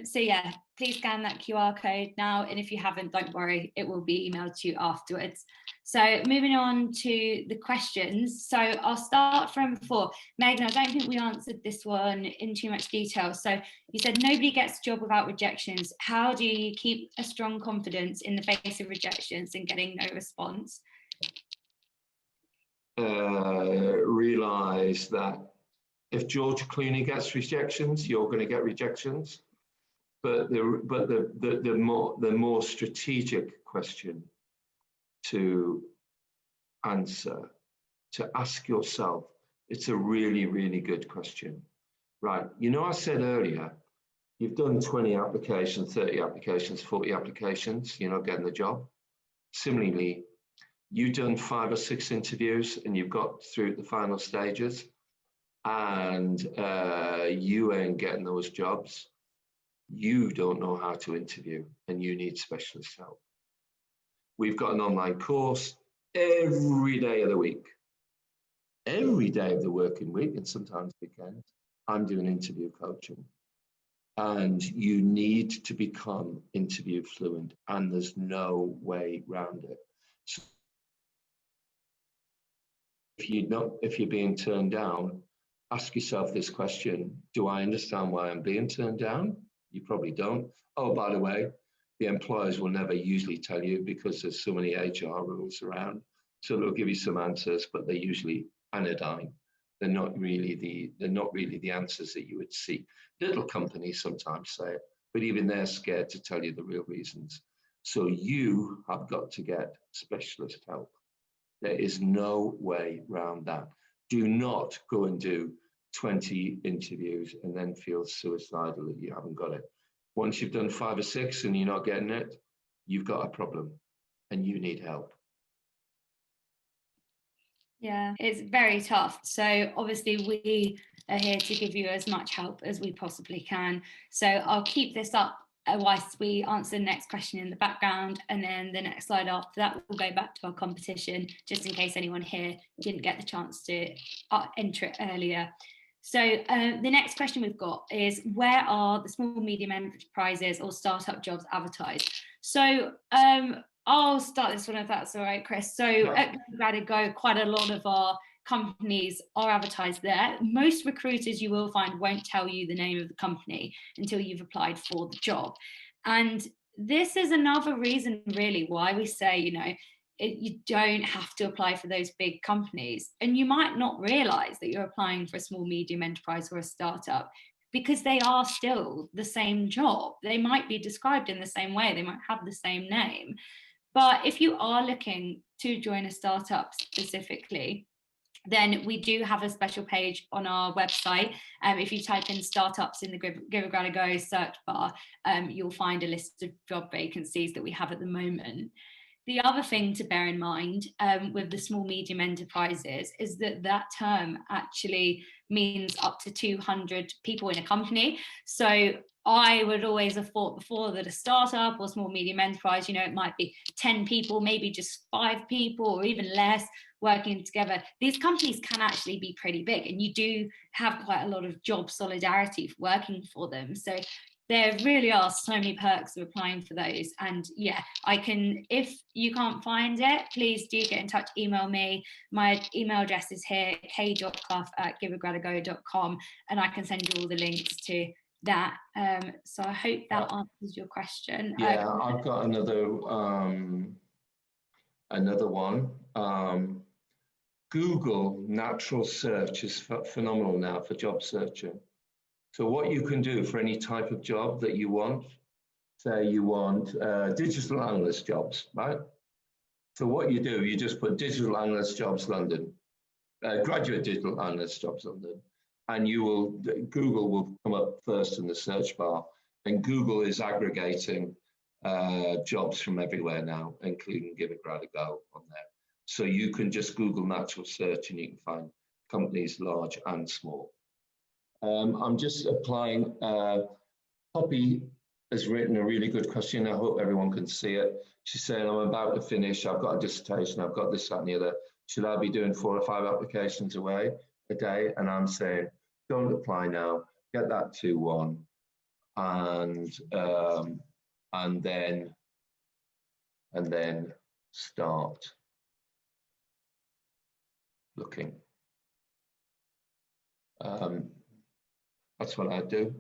So yeah, please scan that QR code now, and if you haven't, don't worry, it will be emailed to you afterwards. So moving on to the questions. So I'll start from before. Megan, I don't think we answered this one in too much detail. So you said nobody gets a job without rejections. How do you keep a strong confidence in the face of rejections and getting no response? Realize that if George Clooney gets rejections, you're going to get rejections. But the more strategic question to answer, to ask yourself, it's a really, really good question. Right, you know, I said earlier, you've done 20 applications, 30 applications, 40 applications, you're not getting the job. Similarly, you've done 5 or 6 interviews and you've got through the final stages, and you ain't getting those jobs. You don't know how to interview and you need specialist help. We've got an online course every day of the week, every day of the working week, and sometimes weekends. I'm doing interview coaching, and you need to become interview fluent, and there's no way around it. So if you're being turned down, ask yourself this question: do I understand why I'm being turned down? You probably don't. Oh, by the way, the employers will never usually tell you because there's so many HR rules around. So they'll give you some answers, but they're usually anodyne. They're not really the answers that you would see. Little companies sometimes say it, but even they're scared to tell you the real reasons. So you have got to get specialist help. There is no way around that. Do not go and do 20 interviews and then feel suicidal that you haven't got it. Once you've done 5 or 6 and you're not getting it, you've got a problem and you need help. Yeah, it's very tough. So obviously we are here to give you as much help as we possibly can. So I'll keep this up whilst we answer the next question in the background, and then the next slide after that we'll go back to our competition, just in case anyone here didn't get the chance to enter it earlier. So the next question we've got is, where are the small medium enterprises or startup jobs advertised? So I'll start this one if that's all right, Chris. So at Grad Go, quite a lot of our companies are advertised there. Most recruiters you will find won't tell you the name of the company until you've applied for the job. And this is another reason really why we say, you know, you don't have to apply for those big companies. And you might not realize that you're applying for a small medium enterprise or a startup because they are still the same job. They might be described in the same way, they might have the same name. But if you are looking to join a startup specifically, then we do have a special page on our website. If you type in startups in the Give a Grad a Go search bar, you'll find a list of job vacancies that we have at the moment. The other thing to bear in mind with the small medium enterprises is that that term actually means up to 200 people in a company. So I would always have thought before that a startup or small medium enterprise, it might be 10 people, maybe just 5 people or even less working together. These companies can actually be pretty big, and you do have quite a lot of job solidarity working for them. So there really are so many perks of applying for those. And yeah, if you can't find it, please do get in touch, email me. My email address is here, k.clough@giveagradago.com, and I can send you all the links to that. So I hope that answers your question. Yeah, I've got another one. Google natural search is phenomenal now for job searching. So what you can do for any type of job that you want, say you want digital analyst jobs, right? So what you do, you just put digital analyst jobs London, graduate digital analyst jobs London, and Google will come up first in the search bar, and Google is aggregating jobs from everywhere now, including Give a Grad a Go on there. So you can just Google natural search and you can find companies large and small. I'm just applying, Poppy has written a really good question. I hope everyone can see it. She's saying, I'm about to finish, I've got a dissertation, I've got this, that and the other. Should I be doing 4 or 5 applications a day? And I'm saying, don't apply now, get that 2-1 and then start looking. That's what I do.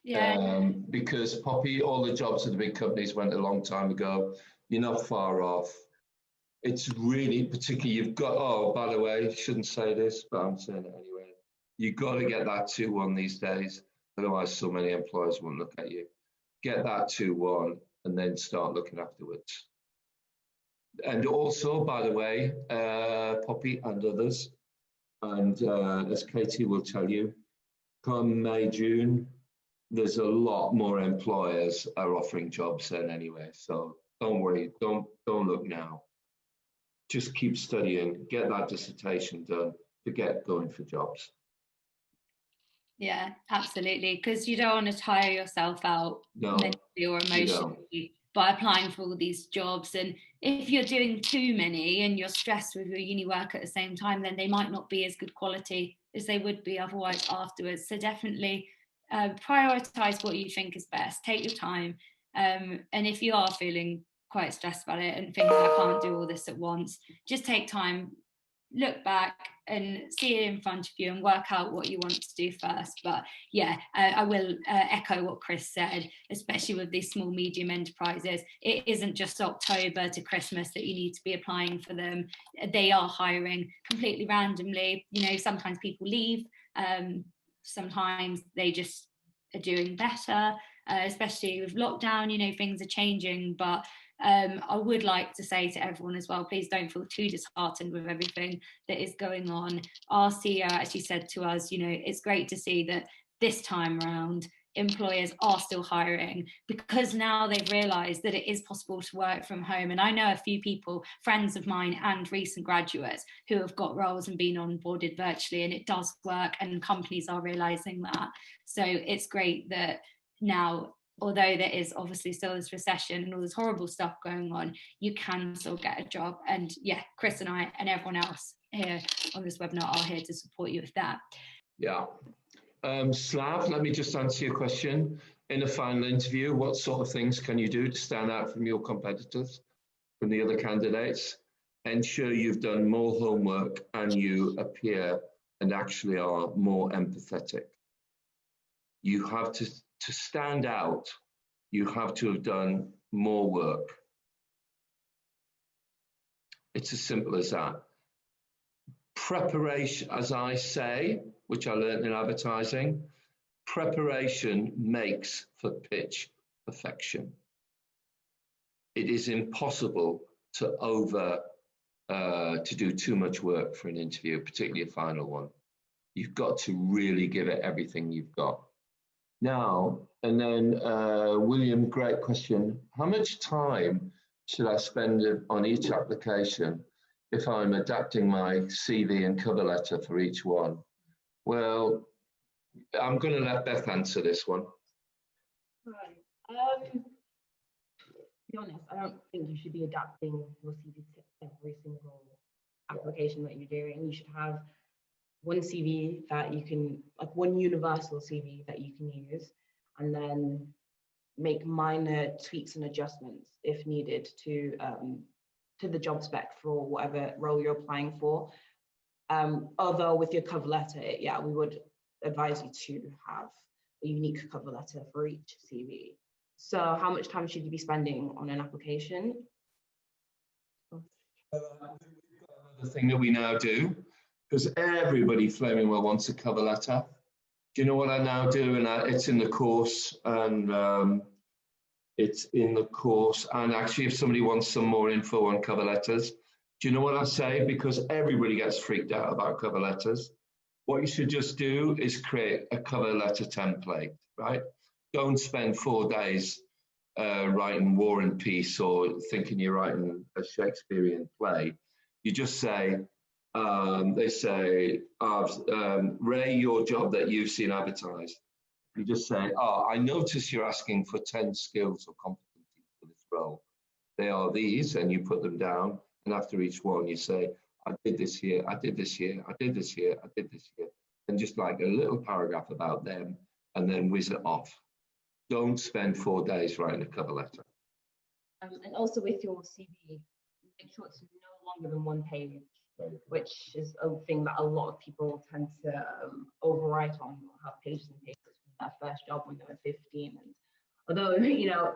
Yeah. Because Poppy, all the jobs at the big companies went a long time ago. You're not far off. It's really, particularly, you've got, oh, by the way, shouldn't say this, but I'm saying it anyway. You've got to get that 2-1 these days. Otherwise, so many employers won't look at you. Get that 2-1 and then start looking afterwards. And also, by the way, Poppy and others, and as Katie will tell you, come May, June, there's a lot more employers are offering jobs then anyway. So don't worry, don't look now. Just keep studying, get that dissertation done, forget going for jobs. Yeah, absolutely. Because you don't want to tire yourself out mentally or emotionally by applying for all these jobs. And if you're doing too many and you're stressed with your uni work at the same time, then they might not be as good quality as they would be otherwise afterwards. So definitely prioritize what you think is best. Take your time. And if you are feeling quite stressed about it and thinking, I can't do all this at once, just take time, look back and see it in front of you and work out what you want to do first. But yeah, I will echo what Chris said, especially with these small medium enterprises. It isn't just October to Christmas that you need to be applying for them. They are hiring completely randomly. Sometimes people leave, sometimes they just are doing better, especially with lockdown. Things are changing, but I would like to say to everyone as well, please don't feel too disheartened with everything that is going on. Our CEO actually said to us, it's great to see that this time around employers are still hiring, because now they've realized that it is possible to work from home. And I know a few people, friends of mine and recent graduates, who have got roles and been onboarded virtually, and it does work, and companies are realizing that. So it's great that now, although there is obviously still this recession and all this horrible stuff going on, you can still get a job. And yeah, Chris and I and everyone else here on this webinar are here to support you with that. Yeah. Slav, let me just answer your question. In a final interview, what sort of things can you do to stand out from your competitors, from the other candidates? Ensure you've done more homework and you appear and actually are more empathetic. You have to stand out, you have to have done more work. It's as simple as that. Preparation, as I say, which I learned in advertising. Preparation makes for pitch perfection. It is impossible to do too much work for an interview, particularly a final one. You've got to really give it everything you've got. Now, and then William, great question. How much time should I spend on each application if I'm adapting my CV and cover letter for each one? Well, I'm going to let Beth answer this one. Right. To be honest, I don't think you should be adapting your CV to every single application that you're doing. You should have one CV that you can, like one universal CV that you can use, and then make minor tweaks and adjustments if needed to the job spec for whatever role you're applying for. Although with your cover letter, yeah, we would advise you to have a unique cover letter for each CV. So how much time should you be spending on an application? The thing that we now do, because everybody flaming well wants a cover letter. Do you know what I now do? And it's in the course, and actually if somebody wants some more info on cover letters, do you know what I say? Because everybody gets freaked out about cover letters. What you should just do is create a cover letter template, right? Don't spend 4 days writing War and Peace or thinking you're writing a Shakespearean play. You just say, they say, Ray, your job that you've seen advertised. You just say, oh, I notice you're asking for 10 skills or competencies for this role. They are these, and you put them down. And after each one, you say, I did this here, I did this here, I did this here, I did this here. And just like a little paragraph about them, and then whiz it off. Don't spend 4 days writing a cover letter. And also with your CV, make sure it's no longer than 1 page, which is a thing that a lot of people tend to overwrite on, or have pages and pages from their first job when they were 15. And although, you know,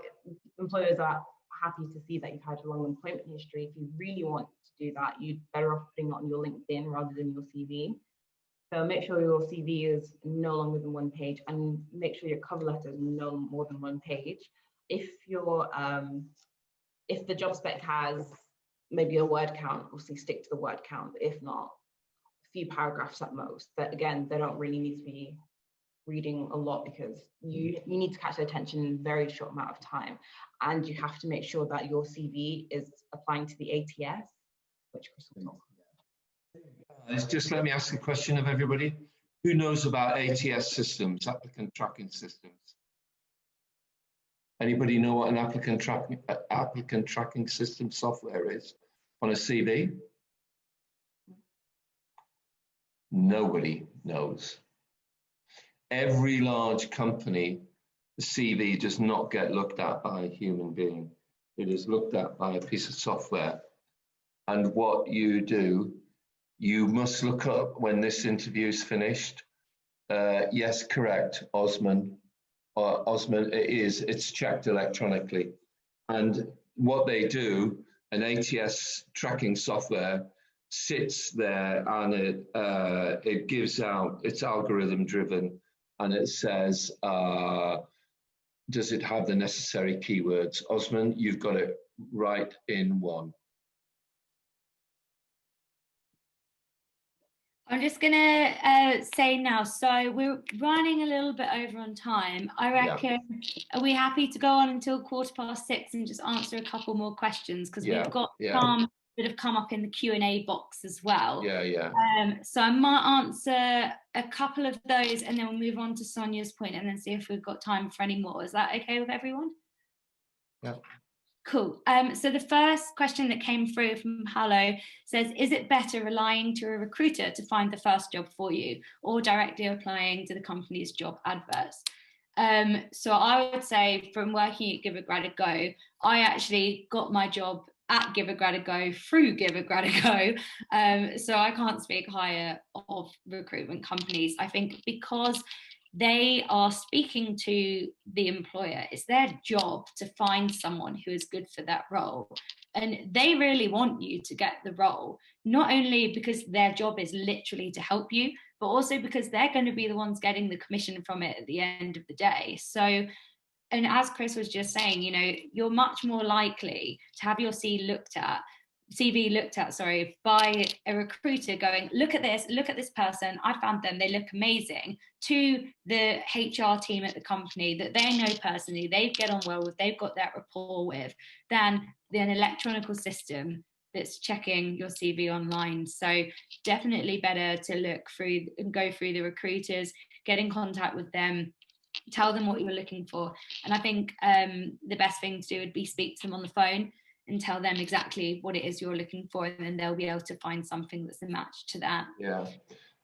employers are happy to see that you've had a long employment history, if you really want to do that, you'd better off putting it on your LinkedIn rather than your CV. So make sure your CV is no longer than 1 page, and make sure your cover letter is no more than 1 page. If your if the job spec has maybe a word count, obviously stick to the word count. If not, a few paragraphs at most. But again, they don't really need to be reading a lot, because you need to catch their attention in a very short amount of time. And you have to make sure that your CV is applying to the ATS, which Chris will talk about. Just let me ask a question of everybody. Who knows about ATS systems, applicant tracking systems? Anybody know what an applicant tracking system software is on a CV? Nobody knows. Every large company, the CV does not get looked at by a human being. It is looked at by a piece of software. And what you do, you must look up when this interview is finished. Yes, correct, Osman. Osman, it's checked electronically. And what they do, an ATS tracking software sits there, and it gives out, it's algorithm driven, and it says, does it have the necessary keywords? Osman, you've got it right in one. I'm just going to say now, so we're running a little bit over on time. I reckon, are we happy to go on until 6:15 and just answer a couple more questions? Because we've got some that have come up in the Q&A box as well. So I might answer a couple of those, and then we'll move on to Sonia's point, and then see if we've got time for any more. Is that okay with everyone? Yeah. Cool. So the first question that came through from Paolo says, is it better relying to a recruiter to find the first job for you, or directly applying to the company's job adverts? So I would say, from working at Give a Grad a Go, I actually got my job at Give a Grad a Go through Give a Grad a Go. So I can't speak higher of recruitment companies. I think because they are speaking to the employer. It's their job to find someone who is good for that role. And they really want you to get the role, not only because their job is literally to help you, but also because they're going to be the ones getting the commission from it at the end of the day. So, and as Chris was just saying, you know, you're much more likely to have your CV looked at, by a recruiter going, look at this person, I found them, they look amazing, to the HR team at the company that they know personally, they get on well with, they've got that rapport with, than an electronic system that's checking your CV online. So definitely better to look through and go through the recruiters, get in contact with them, tell them what you're looking for. And I think the best thing to do would be speak to them on the phone and tell them exactly what it is you're looking for, and then they'll be able to find something that's a match to that. Yeah.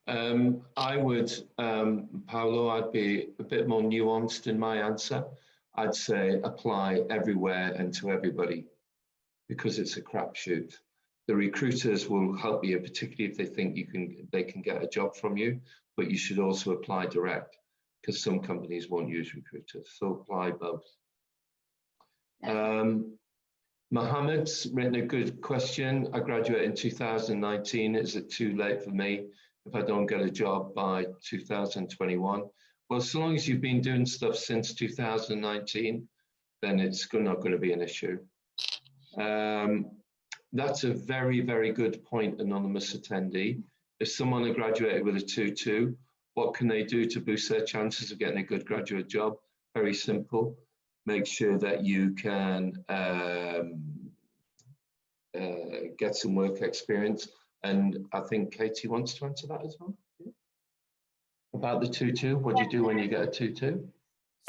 I would, Paolo, I'd be a bit more nuanced in my answer. I'd say apply everywhere and to everybody, because it's a crapshoot. The recruiters will help you, particularly if they think they can get a job from you, but you should also apply direct, because some companies won't use recruiters. So apply both. Mohammed's written a good question. I graduated in 2019. Is it too late for me if I don't get a job by 2021? Well, so long as you've been doing stuff since 2019, then it's not going to be an issue. That's a very, very good point, anonymous attendee. If someone had graduated with a 2-2, what can they do to boost their chances of getting a good graduate job? Very simple. Make sure that you can get some work experience. And I think Katie wants to answer that as well. About the 2-2, what do you do when you get a 2-2?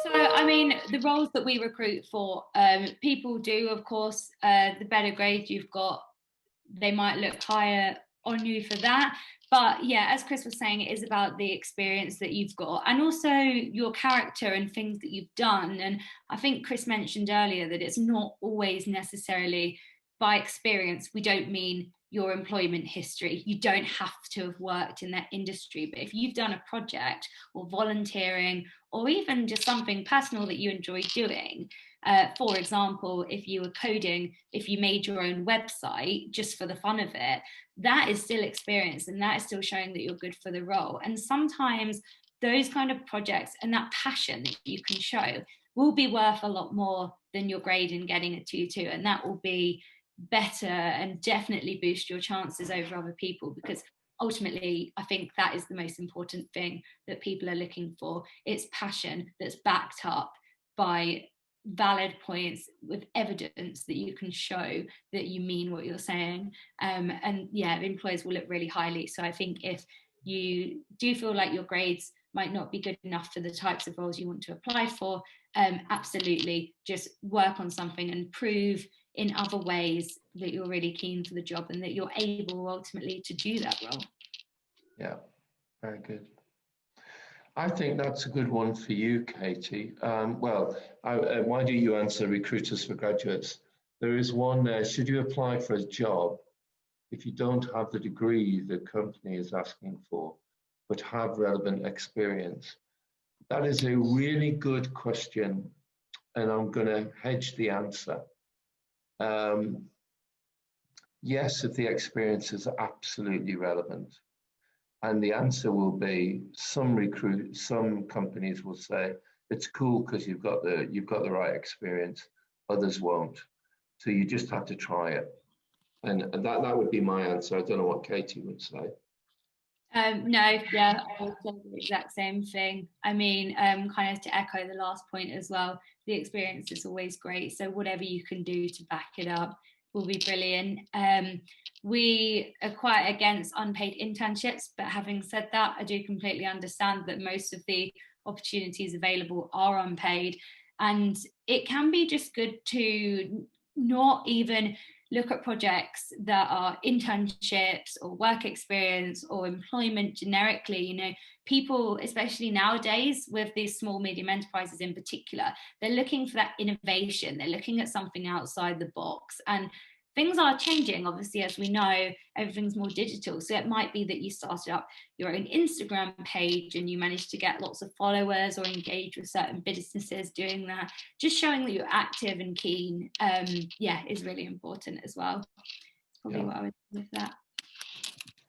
So, I mean, the roles that we recruit for, people do, of course, the better grade you've got, they might look higher on you for that. But yeah, as Chris was saying, it is about the experience that you've got and also your character and things that you've done. And I think Chris mentioned earlier that it's not always necessarily by experience. We don't mean your employment history. You don't have to have worked in that industry. But if you've done a project or volunteering or even just something personal that you enjoy doing, for example, if you were coding, if you made your own website just for the fun of it, that is still experience and that is still showing that you're good for the role. And sometimes those kind of projects and that passion that you can show will be worth a lot more than your grade in getting a 2-2, and that will be better and definitely boost your chances over other people, because ultimately I think that is the most important thing that people are looking for. It's passion that's backed up by valid points with evidence that you can show that you mean what you're saying, and yeah, employers will look really highly. So I think if you do feel like your grades might not be good enough for the types of roles you want to apply for, absolutely just work on something and prove in other ways that you're really keen for the job and that you're able ultimately to do that role. Yeah, very good. I think that's a good one for you, Katie. Why do you answer recruiters for graduates? There is one there. Should you apply for a job if you don't have the degree the company is asking for, but have relevant experience? That is a really good question, and I'm going to hedge the answer. Yes, if the experience is absolutely relevant. And the answer will be some companies will say it's cool because you've got the right experience. Others won't. So you just have to try it. And that would be my answer. I don't know what Katie would say. No, yeah, I would say the exact same thing. I mean, kind of to echo the last point as well, the experience is always great. So whatever you can do to back it up will be brilliant. We are quite against unpaid internships, but having said that, I do completely understand that most of the opportunities available are unpaid, and it can be just good to not even look at projects that are internships or work experience or employment generically. You know, people, especially nowadays with these small, medium enterprises in particular, they're looking for that innovation. They're looking at something outside the box. And things are changing, obviously, as we know, everything's more digital. So it might be that you started up your own Instagram page and you managed to get lots of followers or engage with certain businesses doing that. Just showing that you're active and keen, is really important as well. That's probably what I would do with that.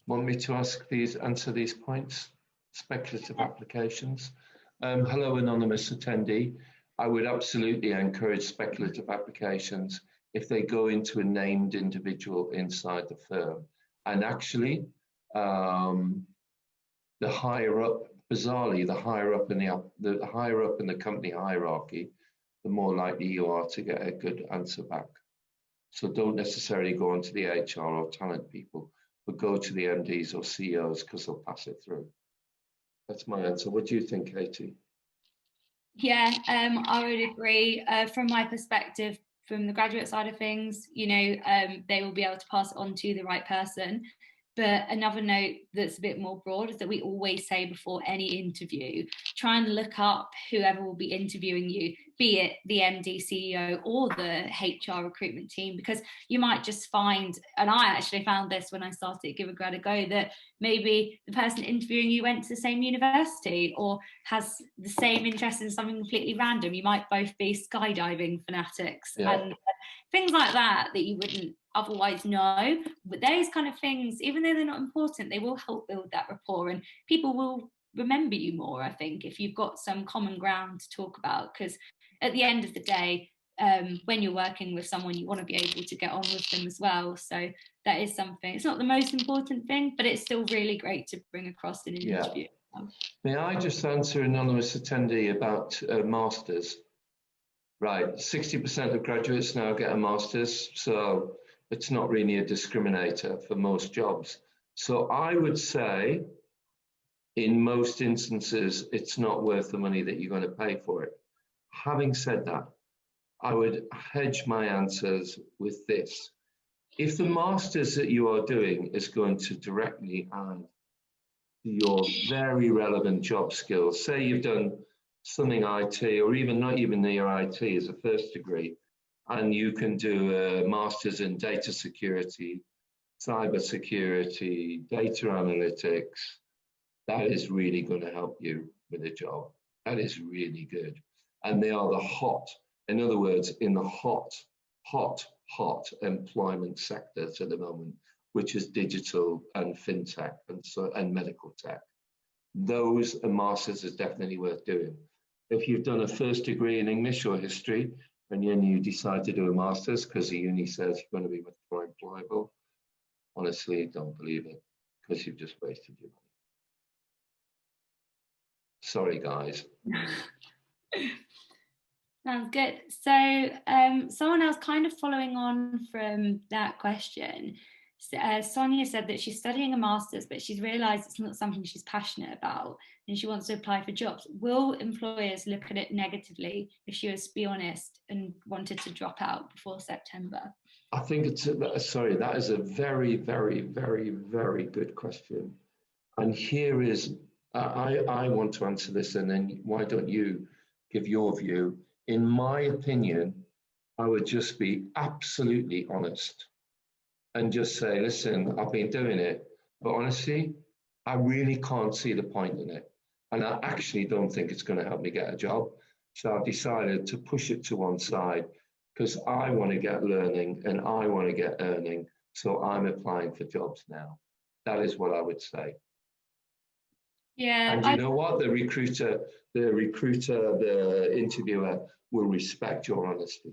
Want me to answer these points? Speculative applications. Hello, anonymous attendee. I would absolutely encourage speculative applications if they go into a named individual inside the firm. And actually, the higher up, bizarrely, the higher up in the company hierarchy, the more likely you are to get a good answer back. So don't necessarily go onto the HR or talent people, but go to the MDs or CEOs because they'll pass it through. That's my answer. What do you think, Katie? Yeah, I would agree. From my perspective, from the graduate side of things, they will be able to pass it on to the right person. But another note that's a bit more broad is that we always say before any interview, try and look up whoever will be interviewing you, be it the MD, CEO or the HR recruitment team, because you might just find, and I actually found this when I started Give a Grad a Go, that maybe the person interviewing you went to the same university or has the same interest in something completely random. You might both be skydiving fanatics and things like that you wouldn't otherwise know. But those kind of things, even though they're not important, they will help build that rapport, and people will remember you more, I think, if you've got some common ground to talk about. Because at the end of the day, when you're working with someone, you want to be able to get on with them as well. So that is something. It's not the most important thing, but it's still really great to bring across in an interview. May I just answer anonymous attendee about masters? Right, 60% of graduates now get a master's, so it's not really a discriminator for most jobs. So I would say, in most instances, it's not worth the money that you're going to pay for it. Having said that, I would hedge my answers with this. If the master's that you are doing is going to directly add to your very relevant job skills, say you've done something IT, or even not even near IT as a first degree, and you can do a master's in data security, cyber security, data analytics, that is really going to help you with a job. That is really good. And they are the hot, in other words, in the hot employment sectors at the moment, which is digital and fintech and medical tech. Those masters is definitely worth doing. If you've done a first degree in English or history, and then you decide to do a master's because the uni says you're going to be much more employable, honestly, don't believe it, because you've just wasted your money. Sorry, guys. Sounds good. So someone else kind of following on from that question, Sonia said that she's studying a master's, but she's realised it's not something she's passionate about and she wants to apply for jobs. Will employers look at it negatively if she was to be honest and wanted to drop out before September? I think that is a very, very, very, very good question. And here is, I want to answer this, and then why don't you give your view? In my opinion, I would just be absolutely honest and just say, listen, I've been doing it, but honestly, I really can't see the point in it. And I actually don't think it's going to help me get a job. So I've decided to push it to one side because I want to get learning and I want to get earning. So I'm applying for jobs now. That is what I would say. Yeah. And you know what? The recruiter, the interviewer will respect your honesty.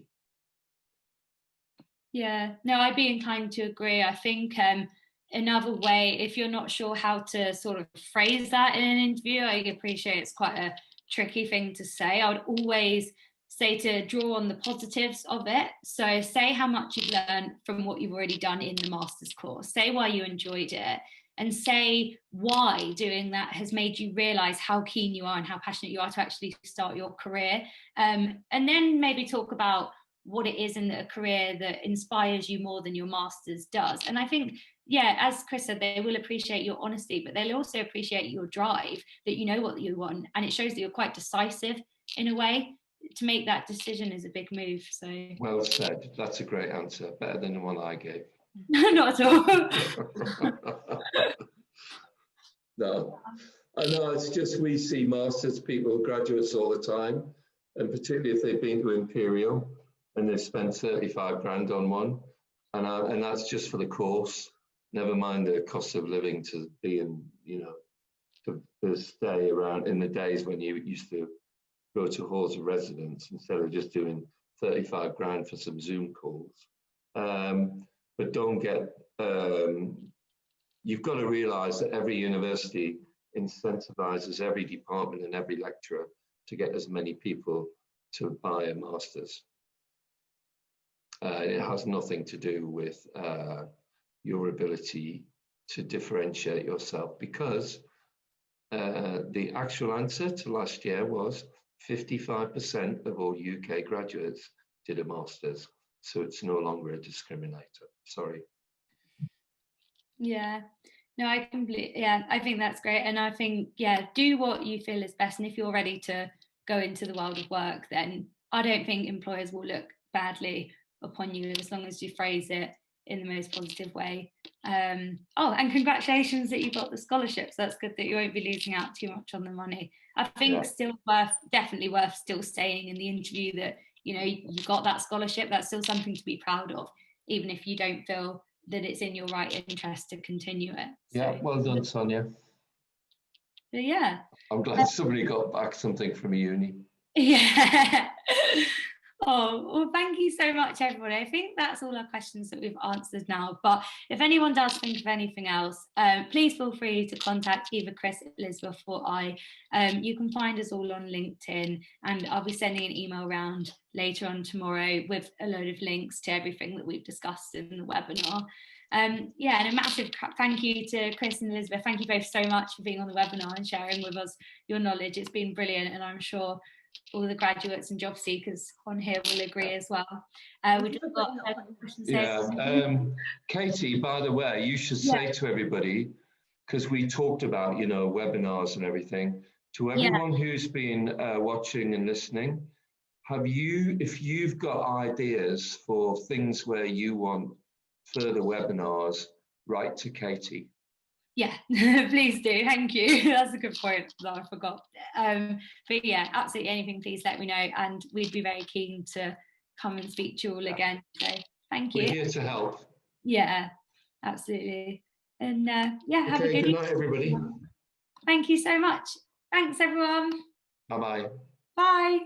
Yeah, no, I'd be inclined to agree. I think another way, if you're not sure how to sort of phrase that in an interview, I appreciate it's quite a tricky thing to say. I would always say to draw on the positives of it. So say how much you've learned from what you've already done in the master's course. Say why you enjoyed it, and say why doing that has made you realise how keen you are and how passionate you are to actually start your career. And then maybe talk about what it is in a career that inspires you more than your master's does. And I think, yeah, as Chris said, they will appreciate your honesty, but they'll also appreciate your drive, that you know what you want. And it shows that you're quite decisive in a way. to make that decision is a big move. So Well said. That's a great answer. Better than the one I gave. not at all. No, I know, it's just we see masters people, graduates all the time, and particularly if they've been to Imperial and they've spent 35 grand on one, and that's just for the course, never mind the cost of living to be in, you know, to stay around in the days when you used to go to halls of residence instead of just doing 35 grand for some Zoom calls. But don't get, you've got to realize that every university incentivizes every department and every lecturer to get as many people to buy a master's. It has nothing to do with your ability to differentiate yourself, because the actual answer to last year was 55% of all UK graduates did a master's. So it's no longer a discriminator. Sorry. Yeah, no, I think that's great. And I think, yeah, do what you feel is best. And if you're ready to go into the world of work, then I don't think employers will look badly upon you as long as you phrase it in the most positive way. Oh, and congratulations that you got the scholarships. That's good that you won't be losing out too much on the money. I think still definitely worth still saying in the interview that, you know, you got that scholarship. That's still something to be proud of, even if you don't feel that it's in your right interest to continue it. Yeah, well done, Sonia. Yeah. I'm glad somebody got back something from a uni. Yeah. Oh, well, thank you so much, everybody. I think that's all our questions that we've answered now. But if anyone does think of anything else, please feel free to contact either Chris, Elizabeth, or I. You can find us all on LinkedIn, and I'll be sending an email around later on tomorrow with a load of links to everything that we've discussed in the webinar. Yeah, and a massive thank you to Chris and Elizabeth. Thank you both so much for being on the webinar and sharing with us your knowledge. It's been brilliant, and I'm sure all the graduates and job seekers on here will agree as well. We just got questions. Yeah, Katie, by the way, you should say to everybody, because we talked about, you know, webinars and everything, to everyone who's been watching and listening, if you've got ideas for things where you want further webinars, write to Katie. Yeah, please do. Thank you. That's a good point that I forgot. But yeah, absolutely anything, please let me know. And we'd be very keen to come and speak to you all again. So thank you. We're here to help. Yeah, absolutely. And yeah, have a good night, everybody. Thank you so much. Thanks, everyone. Bye-bye. Bye.